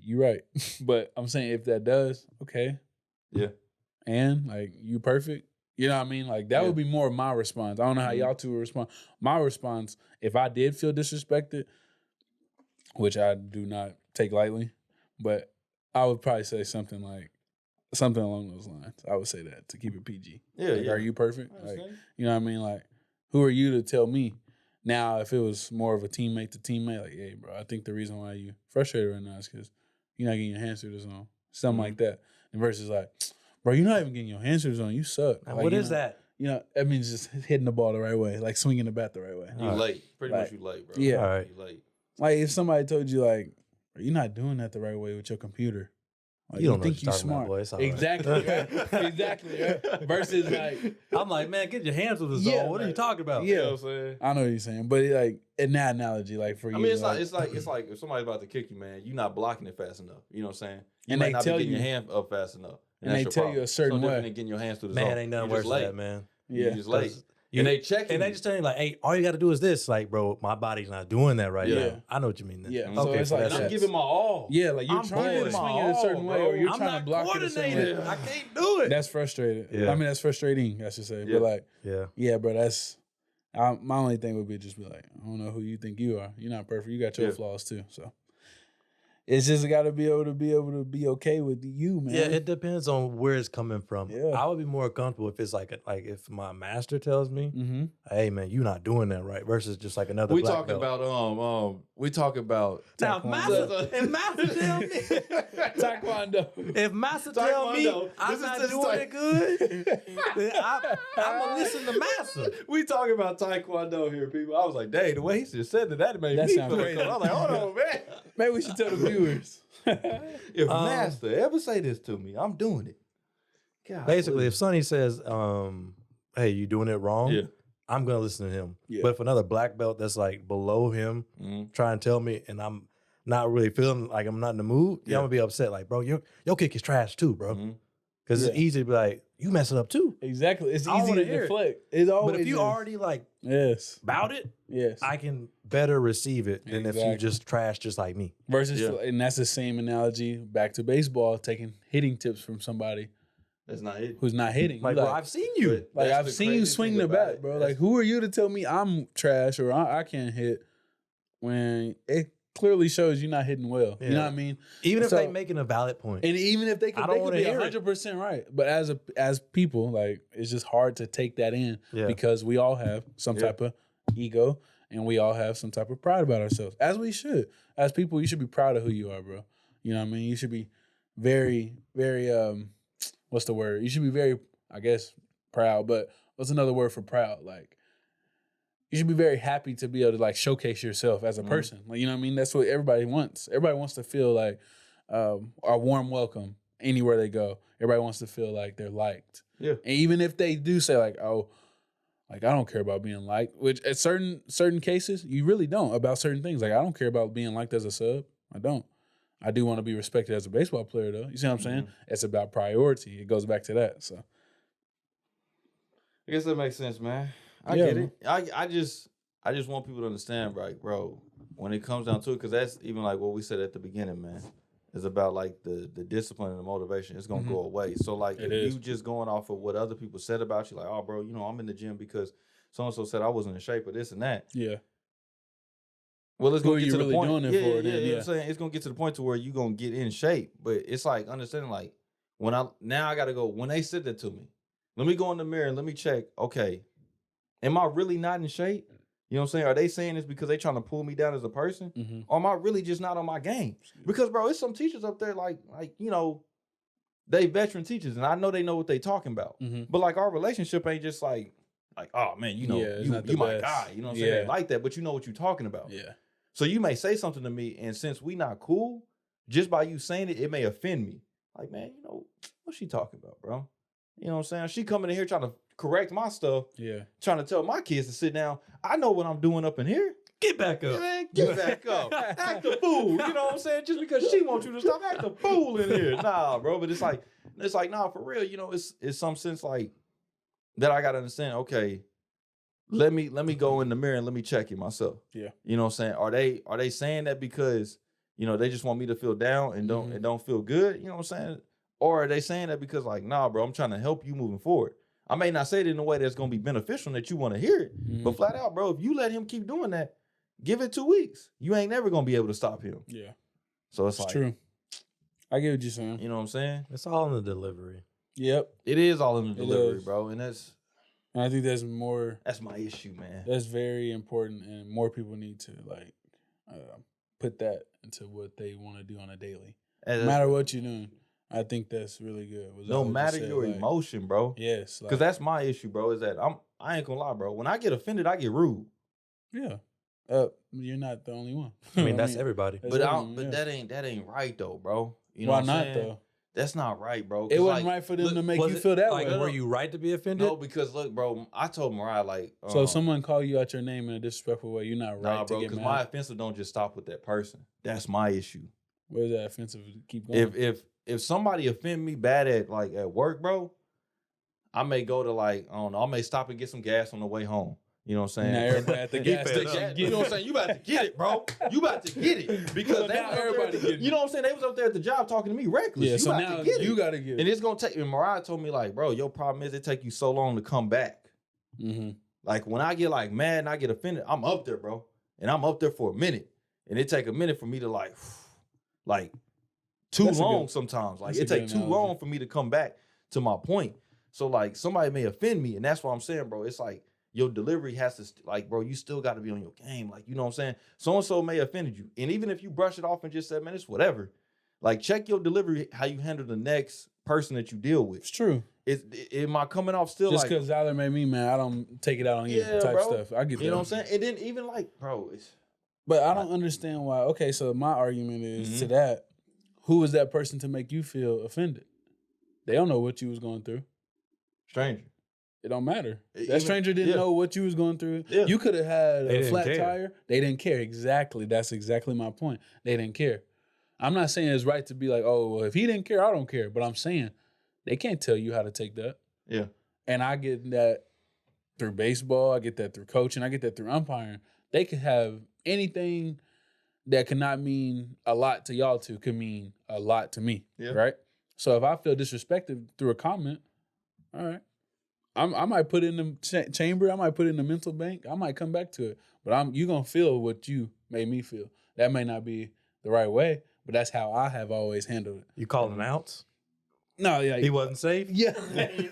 You're right. But I'm saying if that does, okay. Yeah. And like, you perfect. You know what I mean? Like, that would be more of my response. I don't know how y'all two would respond. My response, if I did feel disrespected, which I do not take lightly, but I would probably say something along those lines. I would say that to keep it PG. Yeah, like, are you perfect? Like, you know what I mean? Like, who are you to tell me? Now, if it was more of a teammate to teammate, like, hey, bro, I think the reason why you frustrated right now is because you're not getting your hand suitors on. Something like that. And versus like, bro, you're not even getting your hand suitors on. You suck. Like, what is that? You know, that means just hitting the ball the right way, like swinging the bat the right way. You late. Pretty much you late, bro. Yeah. All right. You late. Like, if somebody told you, like, you're not doing that the right way with your computer. Like, you don't think you're smart. About, boy. Exactly. Right. Exactly. Right. Versus like, I'm like, man, get your hands with us on. What are you talking about? Yeah, you know what I'm saying? I know what you're saying, but like in that analogy, like for you, I mean, it's like if somebody's about to kick you, man, you're not blocking it fast enough. You know what I'm saying? You and might they not tell be getting you, your hand up fast enough, and they tell you a certain way. Than getting your hands to the man, zone. ain't nothing worse than that, man. Yeah, you just late. And they check and they just tell you like, hey, all you got to do is this. Like, bro, my body's not doing that right now. I know what you mean. Then. Yeah. Okay, So it's like, and I'm giving my all. Yeah, like you're trying to swing it a certain way, or you're I'm trying not to block it a certain way. I can't do it. That's frustrating. Yeah. I mean, that's frustrating, I should say. But like, yeah, bro, that's my only thing would be just be like, I don't know who you think you are. You're not perfect. You got your flaws too. So it's just got to be able to be okay with you, man. Yeah, it depends on where it's coming from. Yeah. I would be more comfortable if it's like if my master tells me, hey man, you're not doing that right, versus just like another. We black talking belt. about we talk about now if master tell me Taekwondo. If master tell me I'm not doing it good, then I'm gonna listen to master. We talking about Taekwondo here, people. I was like, dang, the way he just said that made me feel crazy. I was like, hold on, man. Maybe we should tell the viewers. If master ever say this to me, I'm doing it. God, basically, if Sonny says, hey, you doing it wrong, I'm gonna listen to him. Yeah. But if another black belt that's like below him try and tell me, and I'm not really feeling like I'm not in the mood, I'm gonna be upset. Like, bro, your kick is trash too, bro. Because it's easy to be like, you mess it up too. Exactly. It's easy to deflect. It's always but if you already like about it, I can better receive it than if you just trash just like me. Versus, and that's the same analogy back to baseball, taking hitting tips from somebody that's not hitting. Who's not hitting. Like, bro, I've seen you. Like, I've seen you swing the bat, bro. Like, who are you to tell me I'm trash or I can't hit when it clearly shows you're not hitting well. You know what I mean? Even if they making a valid point. And even if they could be 100% right. But as people, like, it's just hard to take that in because we all have some type of ego and we all have some type of pride about ourselves. As we should. As people, you should be proud of who you are, bro. You know what I mean? You should be very, very, what's the word? You should be very, I guess, proud. But what's another word for proud? Like, you should be very happy to be able to like showcase yourself as a person. Like, you know what I mean? That's what everybody wants. Everybody wants to feel like a warm welcome anywhere they go. Everybody wants to feel like they're liked. Yeah. And even if they do say like, oh, like I don't care about being liked, which at certain cases you really don't about certain things. Like I don't care about being liked as a sub. I don't. I do want to be respected as a baseball player though. You see what I'm saying? It's about priority. It goes back to that. So I guess that makes sense, man. I get it. I just want people to understand, right, bro, when it comes down to it, because that's even like what we said at the beginning, man. It's about like the discipline and the motivation. It's gonna go away. So like if you just going off of what other people said about you, like, oh bro, you know, I'm in the gym because so and so said I wasn't in shape or this and that. Yeah. Well, it's gonna get to the point. Doing it for you know what I'm saying? It's gonna get to the point to where you're gonna get in shape. But it's like understanding like when I gotta go, when they said that to me, let me go in the mirror and let me check, okay, am I really not in shape? You know what I'm saying? Are they saying this because they trying to pull me down as a person? Or am I really just not on my game? Because, bro, it's some teachers up there like you know, they veteran teachers, and I know they know what they talking about. But, like, our relationship ain't just like, oh, man, you know, you my guy. You know what I'm saying? They like that, but you know what you're talking about. Yeah. So you may say something to me, and since we not cool, just by you saying it, it may offend me. Like, man, you know, what's she talking about, bro? You know what I'm saying? She coming in here trying to correct my stuff. Yeah. Trying to tell my kids to sit down. I know what I'm doing up in here. Get back up. Yeah, man, get back up. Act a fool. You know what I'm saying? Just because she wants you to stop, act a fool in here. Nah, bro. But it's like, And it's like, nah, for real, you know, it's some sense like that I gotta understand, okay, let me go in the mirror and let me check it myself. Yeah. You know what I'm saying? Are they saying that because, you know, they just want me to feel down and don't feel good? You know what I'm saying? Or are they saying that because like, nah, bro, I'm trying to help you moving forward. I may not say it in a way that's gonna be beneficial and that you want to hear it, but flat out, bro, if you let him keep doing that, give it 2 weeks. You ain't never gonna be able to stop him. Yeah. So it's like true. I get what you're saying. You know what I'm saying? It's all in the delivery. Yep. It is all in the delivery, bro. And I think that's my issue, man. That's very important, and more people need to like put that into what they want to do on a daily. No matter what you're doing, I think that's really good. No matter your emotion, bro. Yes, because that's my issue, bro. Is that I ain't gonna lie, bro. When I get offended, I get rude. Yeah. You're not the only one. I mean, that's everybody. But that ain't right though, bro. You know why what I'm not saying? though? That's not right, bro. It wasn't right for them to make you feel that way. Were you right to be offended? No, because look, bro, I told Mariah like. So if someone call you out your name in a disrespectful way, you're not right to get mad. Because my offensive don't just stop with that person. That's my issue. Where is that offensive? Keep going. If somebody offend me bad at work, bro, I may go to like, I don't know, I may stop and get some gas on the way home. You know what I'm saying? Now everybody at the gas station. You know what I'm saying? You about to get it, bro. You about to get it. Because now everybody get it. You know what I'm saying? They was up there at the job talking to me reckless. Yeah, so now you got to get it. And it's going to take, and Mariah told me like, bro, your problem is it take you so long to come back. Mm-hmm. Like when I get like mad and I get offended, I'm up there, bro. And I'm up there for a minute. And it take a minute for me to like too long sometimes. Like it take too long for me to come back to my point. So like somebody may offend me. And that's what I'm saying, bro. It's like, your delivery has to, like, bro, you still got to be on your game. Like, you know what I'm saying? So-and-so may have offended you. And even if you brush it off and just said, man, it's whatever. Like, check your delivery, how you handle the next person that you deal with. It's true. Am I coming off still just because Zyler made me mad, I don't take it out on you type stuff. I get that. You know what I'm saying? And then even like, bro, but I don't understand why. Okay, so my argument is to that, who was that person to make you feel offended? They don't know what you was going through. Stranger. It don't matter. That stranger didn't know what you was going through. Yeah. You could have had a flat tire. They didn't care. Exactly. That's exactly my point. They didn't care. I'm not saying it's right to be like, oh, well, if he didn't care, I don't care. But I'm saying they can't tell you how to take that. Yeah. And I get that through baseball. I get that through coaching. I get that through umpiring. They could have anything that could not mean a lot to y'all two could mean a lot to me. Yeah. Right? So if I feel disrespected through a comment, all right. I might put it in the chamber. I might put it in the mental bank. I might come back to it. But you're going to feel what you made me feel. That may not be the right way, but that's how I have always handled it. You calling outs? No, yeah. He wasn't safe? Yeah.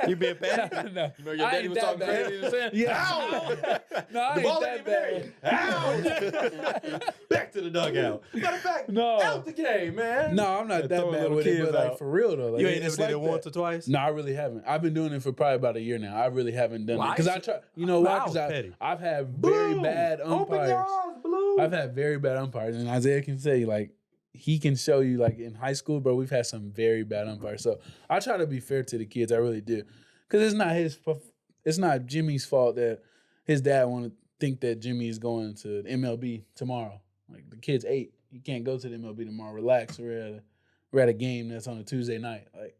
You being bad? No. You know your daddy was talking crazy and saying, yeah. No, I ain't that bad. Ow! Back to the dugout. Matter of fact, out the game, man. No, I'm not that bad with it, but like, for real though. Like, you ain't never did it once or twice? No, I really haven't. I've been doing it for probably about a year now. I really haven't done it. Because I try, you know why? Because I've had very bad umpires. I've had very bad umpires. And Isaiah can say, like, he can show you, like, in high school, bro, we've had some very bad umpires. So I try to be fair to the kids. I really do. Because it's not Jimmy's fault that his dad want to think that Jimmy is going to MLB tomorrow. Like, the kid's 8. He can't go to the MLB tomorrow. Relax. We're at a game that's on a Tuesday night. Like,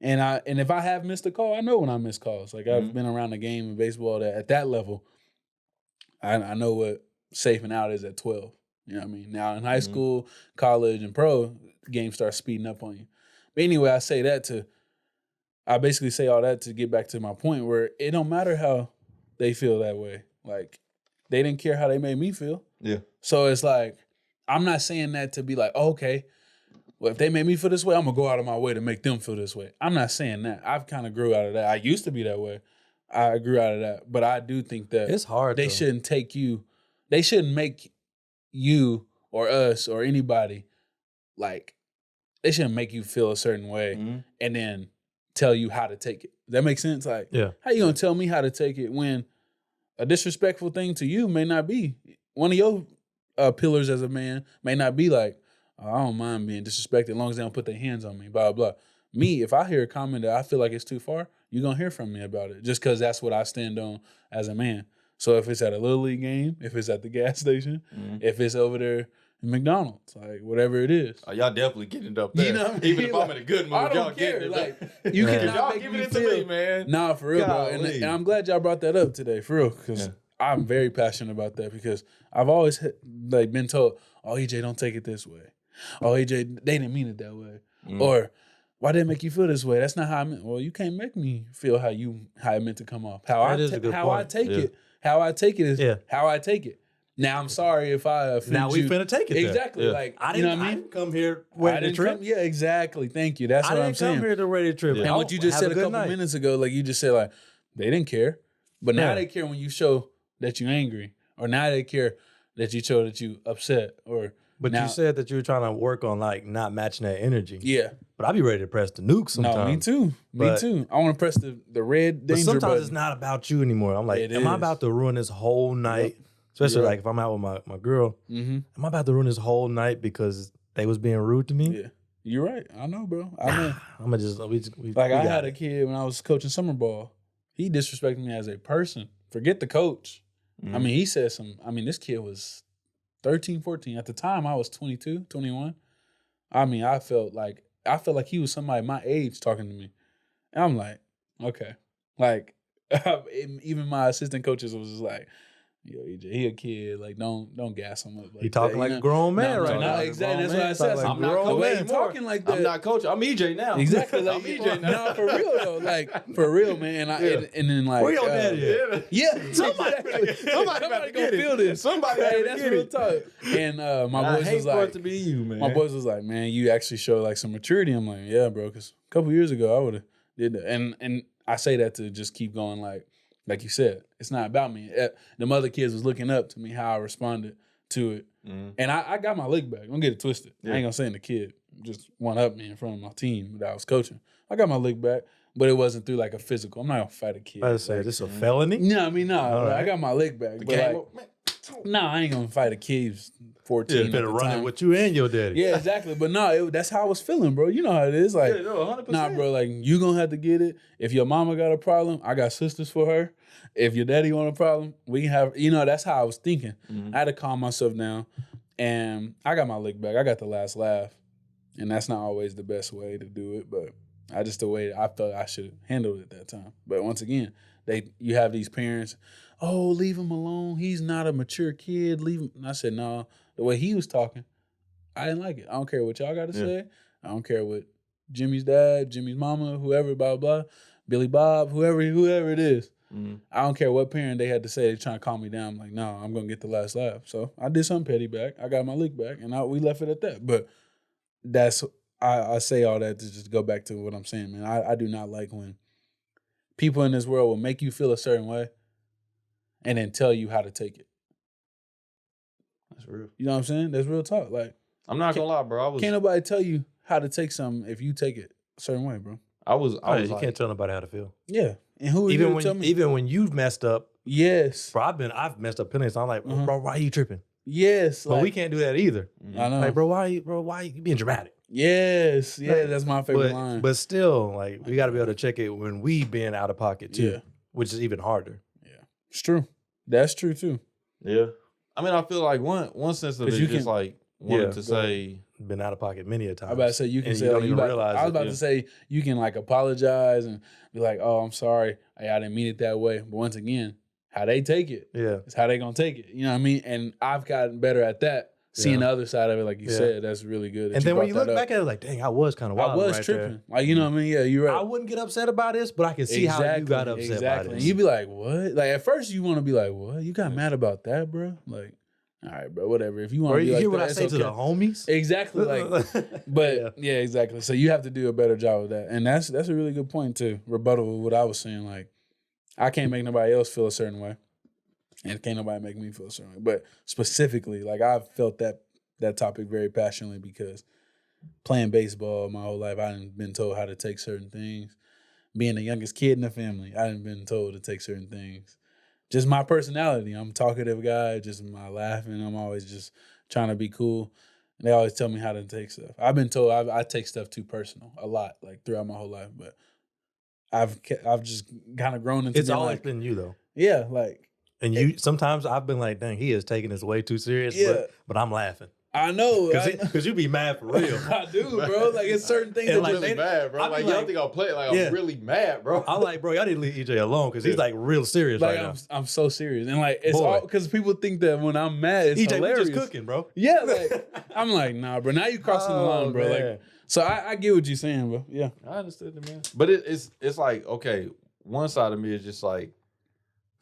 and if I have missed a call, I know when I miss calls. Like, I've been around the game in baseball that at that level, I know what safe and out is at 12. You know what I mean? Now in high school, college, and pro, games start speeding up on you. But anyway, I basically say all that to get back to my point where it don't matter how they feel that way. Like, they didn't care how they made me feel. Yeah. So it's like, I'm not saying that to be like, oh, okay, well, if they made me feel this way, I'm going to go out of my way to make them feel this way. I'm not saying that. I've kind of grew out of that. I used to be that way. I grew out of that. But I do think that it's hard. They shouldn't make you or us or anybody, like, they shouldn't make you feel a certain way and then tell you how to take it. Does that make sense? Like, how you gonna tell me how to take it when a disrespectful thing to you may not be one of your pillars as a man? May not be like, oh, I don't mind being disrespected as long as they don't put their hands on me, blah, blah. Me, if I hear a comment that I feel like it's too far, you're gonna hear from me about it just because that's what I stand on as a man. So if it's at a Little League game, if it's at the gas station, if it's over there McDonald's, like whatever it is. Oh, y'all definitely getting it up there. You know what I mean? Even if I'm in a good mood, I don't y'all care. getting it. Like you cannot y'all make giving me it to feel, me, man. Nah, for real, bro. And I'm glad y'all brought that up today, for real, because I'm very passionate about that because I've always like been told, "Oh, EJ, don't take it this way. Oh, EJ, they didn't mean it that way," or "Why did it make you feel this way? That's not how I meant." Well, you can't make me feel how it meant to come off. How I take it. How I take it is how I take it. Now I'm sorry if I offend now we you. Finna take it exactly. There. Like I you know what I I mean? didn't come here ready to trip. Yeah, exactly. Thank you. That's what I'm saying. I didn't come here to ready to trip. And what you just said a couple minutes ago, like you just said, like they didn't care, but now they care when you show that you're angry, or now they care that you show that you upset, or. But you said that you were trying to work on like not matching that energy. Yeah. But I be ready to press the nuke sometimes. No, me too. Me too. I want to press the red danger but sometimes button. it's not about you anymore. I'm like, am I about to ruin this whole night? Especially like if I'm out with my girl. Am I about to ruin this whole night because they was being rude to me? Yeah. You're right. I know, bro. I know. I'm gonna just I had a kid when I was coaching summer ball. He disrespected me as a person. Forget the coach. I mean, he said this kid was 13, 14. At the time, I was 22, 21. I mean, I felt like he was somebody my age talking to me. And I'm like, okay. Like, even my assistant coaches was just like, yo, EJ, he a kid. Like, don't gas him up. Like he talking like a grown man right now. Exactly. That's what I said. Like I'm not coach talking like that. I'm not coach. I'm EJ now. Exactly. Like, I'm EJ now. No, for real though. Like, for real, man. And then like, where your daddy at? Yeah, somebody gonna feel this. Somebody, that's real talk. And my boys was like, to be you, man. My boys was like, man, you actually show like some maturity. I'm like, yeah, bro, because a couple years ago I would have did that. And I say that to just keep going, like you said, it's not about me. The other kids was looking up to me how I responded to it, and I got my lick back. Don't get it twisted. I ain't gonna say the kid just one up me in front of my team that I was coaching. I got my lick back, but it wasn't through like a physical. I'm not gonna fight a kid. I say this a felony? No, I mean no. Right. I got my lick back, I ain't gonna fight a kid who's 14. Better running with you and your daddy. Yeah, exactly. But no, that's how I was feeling, bro. You know how it is. Like, 100%. Nah, bro. Like, you gonna have to get it. If your mama got a problem, I got sisters for her. If your daddy want a problem, we can have. That's how I was thinking. I had to calm myself down, and I got my lick back. I got the last laugh, and that's not always the best way to do it, but I just the way I felt I should have handled it at that time. But once again, you have these parents. Oh, leave him alone. He's not a mature kid. Leave him. And I said, no. The way he was talking, I didn't like it. I don't care what y'all got to say. I don't care what Jimmy's dad, Jimmy's mama, whoever, blah, blah, Billy Bob, whoever it is. I don't care what parent they had to say. They're trying to calm me down. I'm like, no, I'm going to get the last laugh. So I did something petty back. I got my lick back, and we left it at that. But I say all that to just go back to what I'm saying, man. I do not like when people in this world will make you feel a certain way and then tell you how to take it. That's real. You know what I'm saying? That's real talk. Like, I'm not gonna lie, bro. Can't nobody tell you how to take something if you take it a certain way, bro. You can't tell nobody how to feel. Yeah. And who even when you've messed up. Yes. Bro, I've messed up plenty of times. I'm like, bro, why are you tripping? Yes. But we can't do that either. I know. Like, bro, why you being dramatic? Yes. Yeah, that's my favorite line. But still, like, we got to be able to check it when we being out of pocket too, which is even harder. Yeah, it's true. That's true too. Yeah. I mean, I feel like one sense of it is just like wanted to say been out of pocket many a time. I was about to say you can say you don't even realize. I was about to say you can like apologize and be like, "Oh, I'm sorry. I didn't mean it that way." But once again, how they take it, is how they gonna take it. You know what I mean? And I've gotten better at that. Seeing the other side of it, like you said, that's really good. And then when you look back at it, like, dang, I was kind of wild. I was tripping. Like, you know what I mean? Yeah, you're right. I wouldn't get upset about this, but I can see how you got upset about this. And you'd be like, what? Like, at first you want to be like, what? You got mad about that, bro? Like, all right, bro, whatever. If you want to be like that, hear what I say to the homies? Exactly. Like, but yeah, exactly. So you have to do a better job of that. And that's a really good point too. Rebuttal with what I was saying. Like, I can't make nobody else feel a certain way. And can't nobody make me feel a certain way. But specifically, like, I've felt that topic very passionately because playing baseball my whole life, I done been told how to take certain things. Being the youngest kid in the family, I done been told to take certain things. Just my personality. I'm a talkative guy, just my laughing. I'm always just trying to be cool. And they always tell me how to take stuff. I've been told I take stuff too personal a lot, like throughout my whole life. But I've just kind of grown into. It's always been you though. Yeah, like. And sometimes I've been like, dang, he is taking this way too serious. But I'm laughing. I know. Because you be mad for real. I do, bro. Like, it's certain things that like, really mad, bro. Like, y'all think I'll play it? Like, I'm really mad, bro. I'm like, bro, y'all need to leave EJ alone because he's like real serious right now. I'm so serious. And like, it's all because people think that when I'm mad, it's EJ, hilarious. we just cooking, bro. Yeah, like, I'm like, nah, bro. Now you crossing the line, bro. Man. Like, so I get what you're saying, bro. Yeah. I understood it, man. But it's like, okay, one side of me is just like,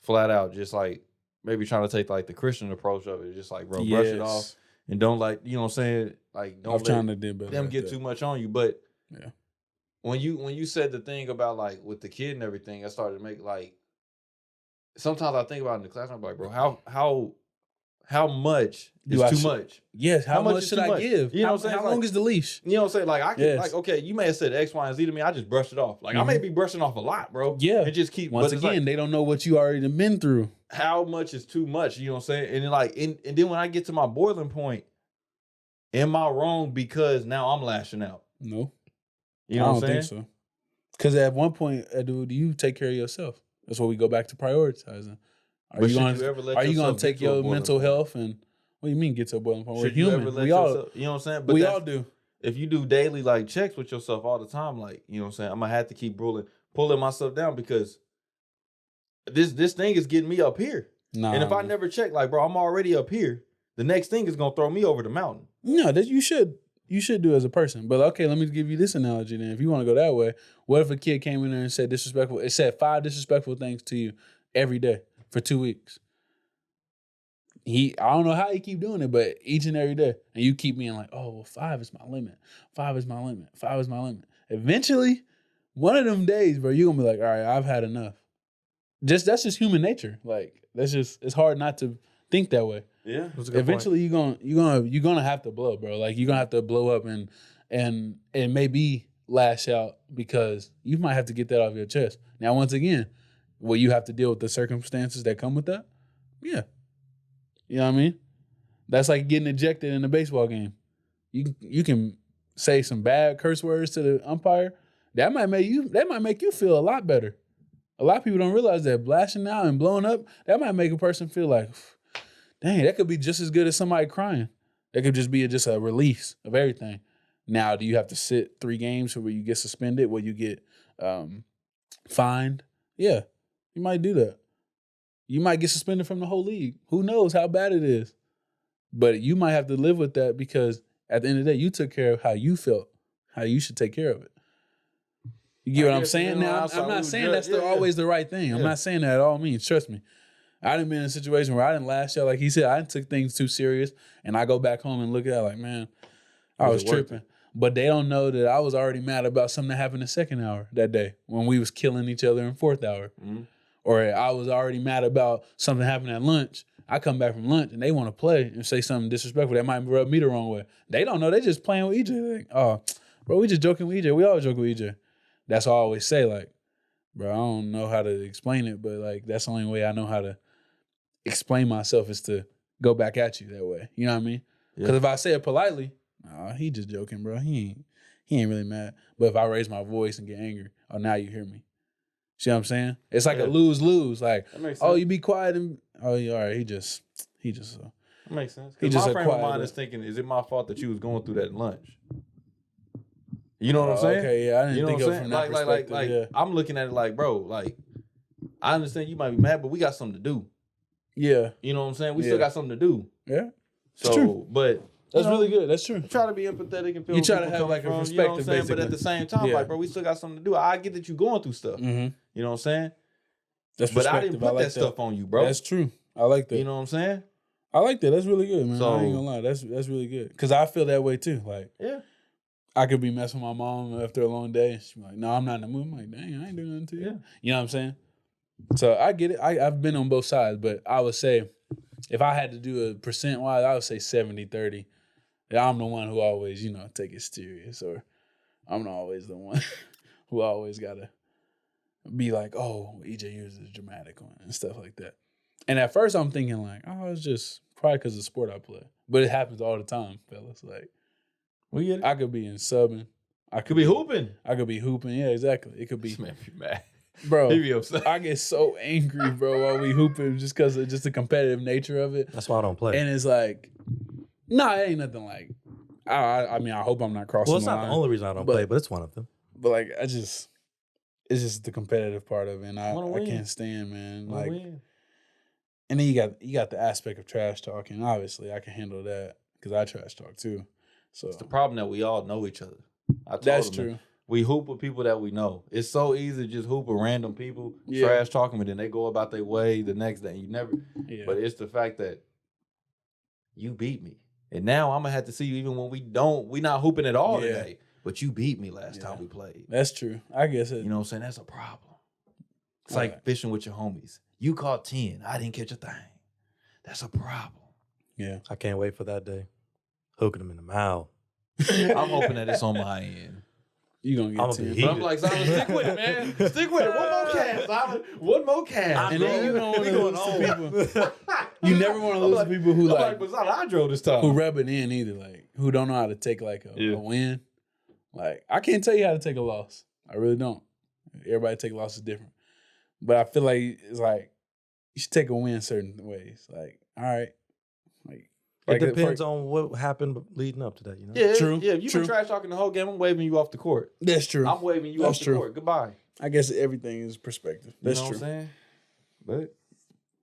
flat out, just like, maybe trying to take like the Christian approach of it. Just like, bro, brush it off. And don't like, you know what I'm saying? Like, don't let them get too much on you. But yeah, when you said the thing about like with the kid and everything, I started to make like, sometimes I think about it in the class, I'm like, bro, how much is too much? Yes, how much should I give? You know what I'm saying? How long is the leash? You know what I'm saying? Like, I can, like, okay, you may have said X, Y, and Z to me. I just brushed it off. Like, I may be brushing off a lot, bro. Yeah. And just keep. Once again, like, they don't know what you already been through. How much is too much? You know what I'm saying? And then, like, and then when I get to my boiling point, am I wrong because now I'm lashing out? No. You know what I'm saying? I don't think so. Because at one point, dude, you take care of yourself. That's what we go back to prioritizing. Are you going to take your mental health and... What do you mean get to a boiling point? We're human. We all, yourself, you know what I'm saying? But we all do. If you do daily like checks with yourself all the time, like, you know what I'm saying? I'm going to have to keep pulling myself down because this thing is getting me up here. Nah, and if I never check, like, bro, I'm already up here. The next thing is going to throw me over the mountain. No, you should do as a person. But okay, let me give you this analogy then. If you want to go that way, what if a kid came in there and said 5 disrespectful things to you every day for 2 weeks? I don't know how he keep doing it, but each and every day. And you keep being like, oh, well, 5 is my limit. 5 is my limit. 5 is my limit. Eventually, one of them days, bro, you're going to be like, all right, I've had enough. That's just human nature. Like, it's hard not to think that way. Yeah. Eventually, you're gonna have to blow, bro. Like, you're going to have to blow up and maybe lash out because you might have to get that off your chest. Now, once again, will you have to deal with the circumstances that come with that? Yeah. You know what I mean? That's like getting ejected in a baseball game. You can say some bad curse words to the umpire. That might make you feel a lot better. A lot of people don't realize that blasting out and blowing up, that might make a person feel like, dang, that could be just as good as somebody crying. That could just be just a release of everything. Now, do you have to sit 3 games where you get suspended, where you get fined? Yeah, you might do that. You might get suspended from the whole league. Who knows how bad it is? But you might have to live with that because at the end of the day, you took care of how you felt, how you should take care of it. You get what I'm saying? Now, I'm not saying that's always the right thing. I'm not saying that at all means. Trust me. I done been in a situation where I didn't lash out. Like he said, I done took things too serious. And I go back home and look at it like, man, I was tripping. But they don't know that I was already mad about something that happened in the second hour that day when we was killing each other in fourth hour. Mm-hmm. Or I was already mad about something happening at lunch. I come back from lunch and they want to play and say something disrespectful that might rub me the wrong way. They don't know. They just playing with EJ. Like, oh, bro, we just joking with EJ. We all joke with EJ. That's all I always say. Like, bro, I don't know how to explain it, but like that's the only way I know how to explain myself is to go back at you that way. You know what I mean? Because if I say it politely, he just joking, bro. He ain't really mad. But if I raise my voice and get angry, oh, now you hear me. See what I'm saying? It's like a lose-lose. Like, oh, you be quiet and all right. He just. That makes sense. Because my frame of mind is thinking, is it my fault that you was going through that lunch? You know what I'm saying? Okay, yeah, I didn't think of it from that perspective. Like, I'm looking at it like, bro, like, I understand you might be mad, but we got something to do. Yeah, you know what I'm saying? We still got something to do. Yeah, so true. But that's really good. That's true. Try to be empathetic and feel. You try to have like a perspective, you know what I'm saying? But at the same time, like, bro, we still got something to do. I get that you going through stuff. Mm-hmm. You know what I'm saying? But I didn't put that stuff on you, bro. That's true. I like that. You know what I'm saying? I like that. That's really good, man. So, I ain't gonna lie. That's really good. Because I feel that way too. Like, I could be messing with my mom after a long day. She's like, no, I'm not in the mood. I'm like, dang, I ain't doing nothing to you. Yeah. You know what I'm saying? So I get it. I've been on both sides, but I would say if I had to do a percent-wise, I would say 70-30. I'm the one who always, take it serious, or I'm always the one who always got to be like, oh, EJ uses a dramatic one and stuff like that. And at first I'm thinking like, oh, it's just probably because of the sport I play. But it happens all the time, fellas. Like, I could be in subbing. I could be hooping. Yeah, exactly. It could be. This man be mad. Bro, I get so angry, bro, while we hooping just because of just the competitive nature of it. That's why I don't play. And it's like, No, it ain't nothing like. I mean, I hope I'm not crossing. Well, it's the not line, the only reason I don't play, but it's one of them. But like, it's just the competitive part of it. And I can't stand, man. Like, win. And then you got the aspect of trash talking. Obviously, I can handle that because I trash talk too. So it's the problem that we all know each other. That's true. We hoop with people that we know. It's so easy to just hoop with random people, trash talking, but then they go about their way the next day. You never. Yeah. But it's the fact that you beat me, and now I'm gonna have to see you even when we not hooping at all today. But you beat me last time we played. That's true. I guess it. You know what I'm saying? That's a problem. It's like fishing with your homies. You caught 10. I didn't catch a thing. That's a problem. Yeah. I can't wait for that day. Hooking them in the mouth. I'm hoping that it's on my end. You gonna get 10. But I'm like, Zyler, stick with it, man. Stick with it. One more cast, Zyler. One more cast. And then you don't want to lose to people. You never want to lose to people who but Zyler, I drove this time. Who rub it in either, like who don't know how to take like a win. Like I can't tell you how to take a loss. I really don't. Everybody take losses different. But I feel like it's like you should take a win certain ways. Like, all right. It depends on what happened leading up to that, you know? Yeah, true. Yeah, you've been trash talking the whole game. I'm waving you off the court. That's true. I'm waving you off the court. Goodbye. I guess everything is perspective. That's true. You know what I'm saying? But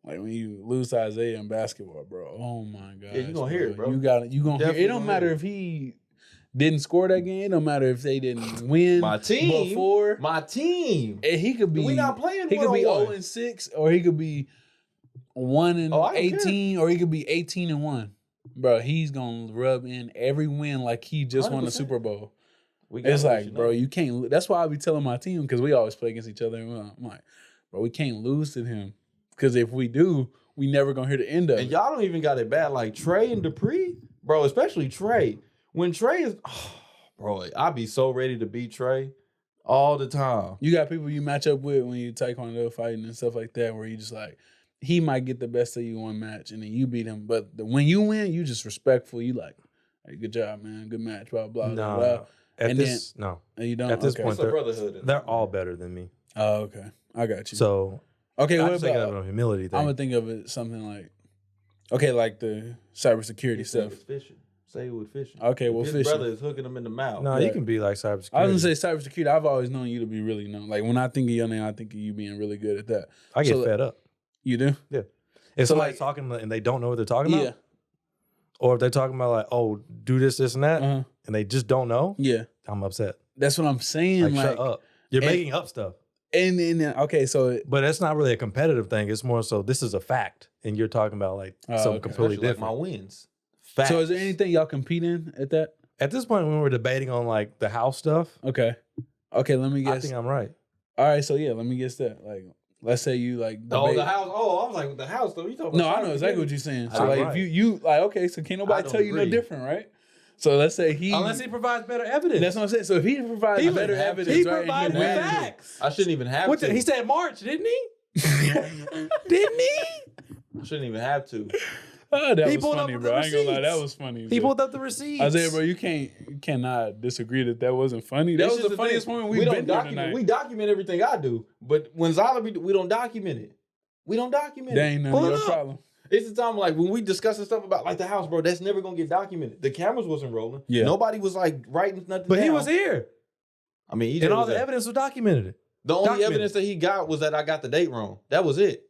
like when you lose to Isaiah in basketball, bro. Oh my God. Yeah, you gonna hear it, bro. You gonna hear it. It don't matter if he didn't score that game. It don't matter if they didn't win. My team. Before. My team. And he could be. We not playing. He could be 0-6, or he could be 1-18, or he could be 18-1. Bro, he's gonna rub in every win like he just 100%. Won the Super Bowl. It's like, bro, you can't. That's why I be telling my team, because we always play against each other. And I'm like, bro, we can't lose to him, because if we do, we never gonna hear the end of it. And y'all don't even got it bad like Trey and Dupree, bro. Especially Trey. When Trey is, bro, I be so ready to beat Trey all the time. You got people you match up with when you taekwondo fighting and stuff like that, where you just like, he might get the best of you one match and then you beat him. But when you win, you just respectful. You like, hey, good job, man. Good match, blah, blah, blah, blah. You don't. At this point, brotherhood. They're all better than me. Oh, okay. I got you. So, okay, what about a humility thing? I'm going to think of it something like, okay, like the cybersecurity stuff. Fishing. Say it with fishing. Okay, well, his fishing. brother is hooking him in the mouth. No, you can be like cybersecurity. I was going to say cybersecurity. I've always known you to be really known. Like when I think of your name, I think of you being really good at that. I get fed up. You do? Yeah. If somebody's talking and they don't know what they're talking about, or if they're talking about like, oh, do this, this, and that, and they just don't know, I'm upset. That's what I'm saying. Like shut up. You're making up stuff. And okay, so but it's not really a competitive thing. It's more so this is a fact, and you're talking about like something completely different. Like my wins. Facts. So is there anything y'all compete in at that? At this point, when we're debating on like the house stuff, okay, let me guess. I think I'm right. All right, so let me guess that. Like, let's say you like debate. The house. Oh, I was like, the house though. You talking about? No, I know exactly what you're saying. So like, if you like, okay, so can't nobody tell you no different, right? So let's say unless he provides better evidence. That's what I'm saying. So if he provides better evidence, he provides facts. I shouldn't even have to. He said March, didn't he? Didn't he? I shouldn't even have to. Oh, that was funny, bro. I ain't gonna lie, that was funny. He pulled up the receipts. Isaiah, bro, you cannot disagree that wasn't funny. That was the funniest moment we've been through tonight. We document everything I do, but when Zyler, we don't document it. We don't document it. That ain't none of your problem. It's the time like when we discussing stuff about like the house, bro. That's never gonna get documented. The cameras wasn't rolling. Yeah. Nobody was like writing nothing. But down. he was here. I mean, and all the evidence was documented. The only evidence that he got was that I got the date wrong. That was it.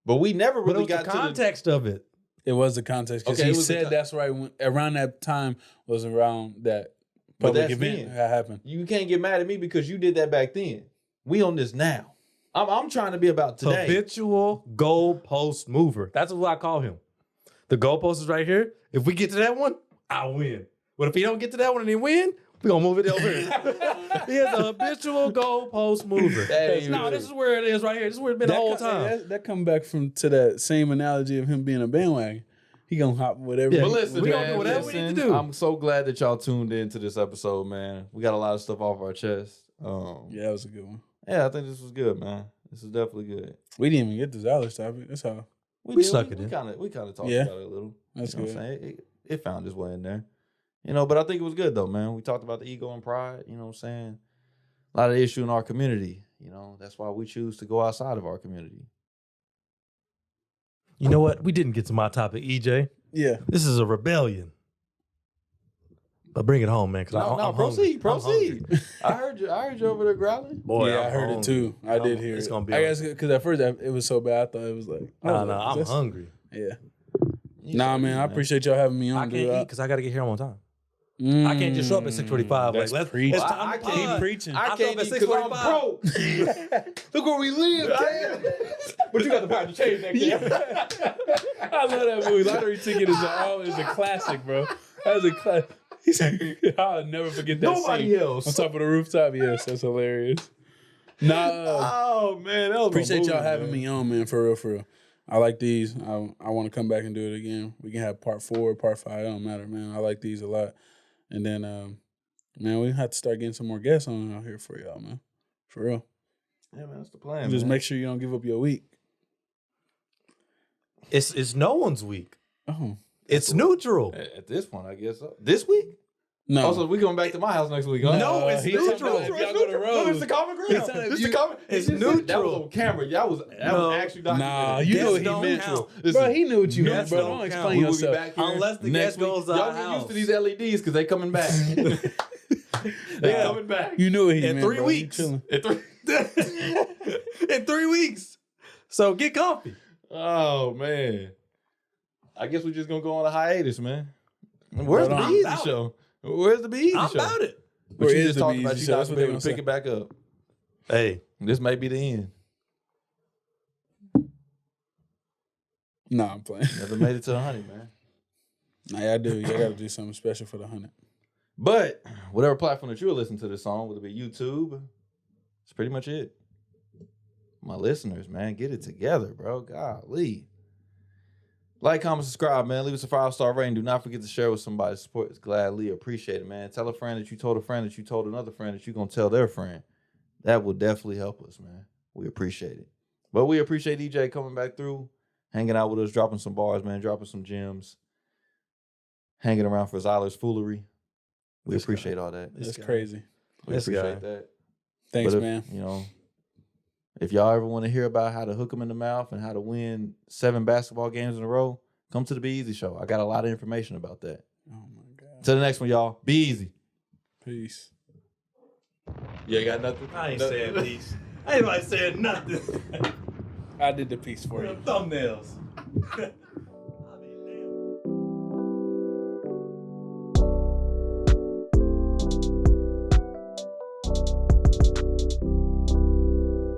But we never really got the context of it. It was the context because he said that's right. Around that time was around that public event that happened. You can't get mad at me because you did that back then. We on this now. I'm trying to be about today. Habitual goalpost mover. That's what I call him. The goalpost is right here. If we get to that one, I'll win. But if he don't get to that one and he win, we're going to move it over here. He is a habitual goalpost mover. This is where it is right here. This is where it's been the whole time. That come back to that same analogy of him being a bandwagon. He going to hop whatever. Yeah, but listen, we're going to do whatever we need to do. I'm so glad that y'all tuned into this episode, man. We got a lot of stuff off our chest. Yeah, that was a good one. Yeah, I think this was good, man. This is definitely good. We didn't even get to Zyler's topic. That's how. We snuck it in. We kind of talked about it a little. That's good. What I'm saying? It found its way in there. But I think it was good, though, man. We talked about the ego and pride, you know what I'm saying? A lot of issue in our community. That's why we choose to go outside of our community. You know what? We didn't get to my topic, EJ. Yeah. This is a rebellion. But bring it home, man. No, proceed. I heard you over there growling. Boy, yeah, I heard it too. I did hear it. It's gonna be. I guess because at first it was so bad, I thought it was like. I'm hungry. Yeah. Nah, man. I appreciate y'all having me on. I can't eat because I got to get here on time. I can't just show up at 6:45. Let's preach. I can't keep preaching. I can't eat because I'm broke. Look where we live, man. But you got the power to change that. I love that movie. Lottery Ticket is a classic, bro. That was a classic. He said, I'll never forget that Nobody scene. else. On top of the rooftop. Yes, that's hilarious. Nah. Oh, man. That was appreciate y'all having me on, man. For real. I like these. I want to come back and do it again. We can have part 4, part 5. It don't matter, man. I like these a lot. And then, man, we have to start getting some more guests on out here for y'all, man. For real. Yeah, man, that's the plan. Just make sure you don't give up your week. It's no one's week. Oh. It's neutral. At this point, I guess. This week? No. Also, we going back to my house next week, huh? No, it's neutral. Y'all go to Rose. No, it's the common ground. It's neutral. That was on camera. That was actually documented. Nah, you know what he meant. Bro, he knew what you meant, bro. Don't explain yourself. Back here unless the guest goes to y'all our get house. used to these LEDs because they coming back. They coming back. You knew what he in meant, 3 weeks. In 3 weeks. So get comfy. Oh, man. I guess we're just going to go on a hiatus, man. Where's the Be Eazy Show? Where's the Be Eazy Show? I'm about it. But you just talked about you guys be able to pick it back up. Hey. This may be the end. Nah, I'm playing. Never made it to 100, man. Nah, y'all do. Y'all got to do something special for the 100. But whatever platform that you're listening to this on, whether it be YouTube, that's pretty much it. My listeners, man, get it together, bro. Golly. Like, comment, subscribe, man. Leave us a 5-star rating. Do not forget to share with somebody. Support is gladly appreciated, man. Tell a friend that you told a friend that you told another friend that you're going to tell their friend. That will definitely help us, man. We appreciate it. But we appreciate EJ coming back through, hanging out with us, dropping some bars, man, dropping some gems, hanging around for Zyler's foolery. We appreciate all that. That's crazy. We appreciate that. Thanks, but if, man. You know, if y'all ever want to hear about how to hook them in the mouth and how to win 7 basketball games in a row, come to the Be Eazy Show. I got a lot of information about that. Oh, my God. Till the next one, y'all. Be easy. Peace. You ain't got nothing? I ain't saying peace. I ain't like saying nothing. I did the piece for you. Thumbnails.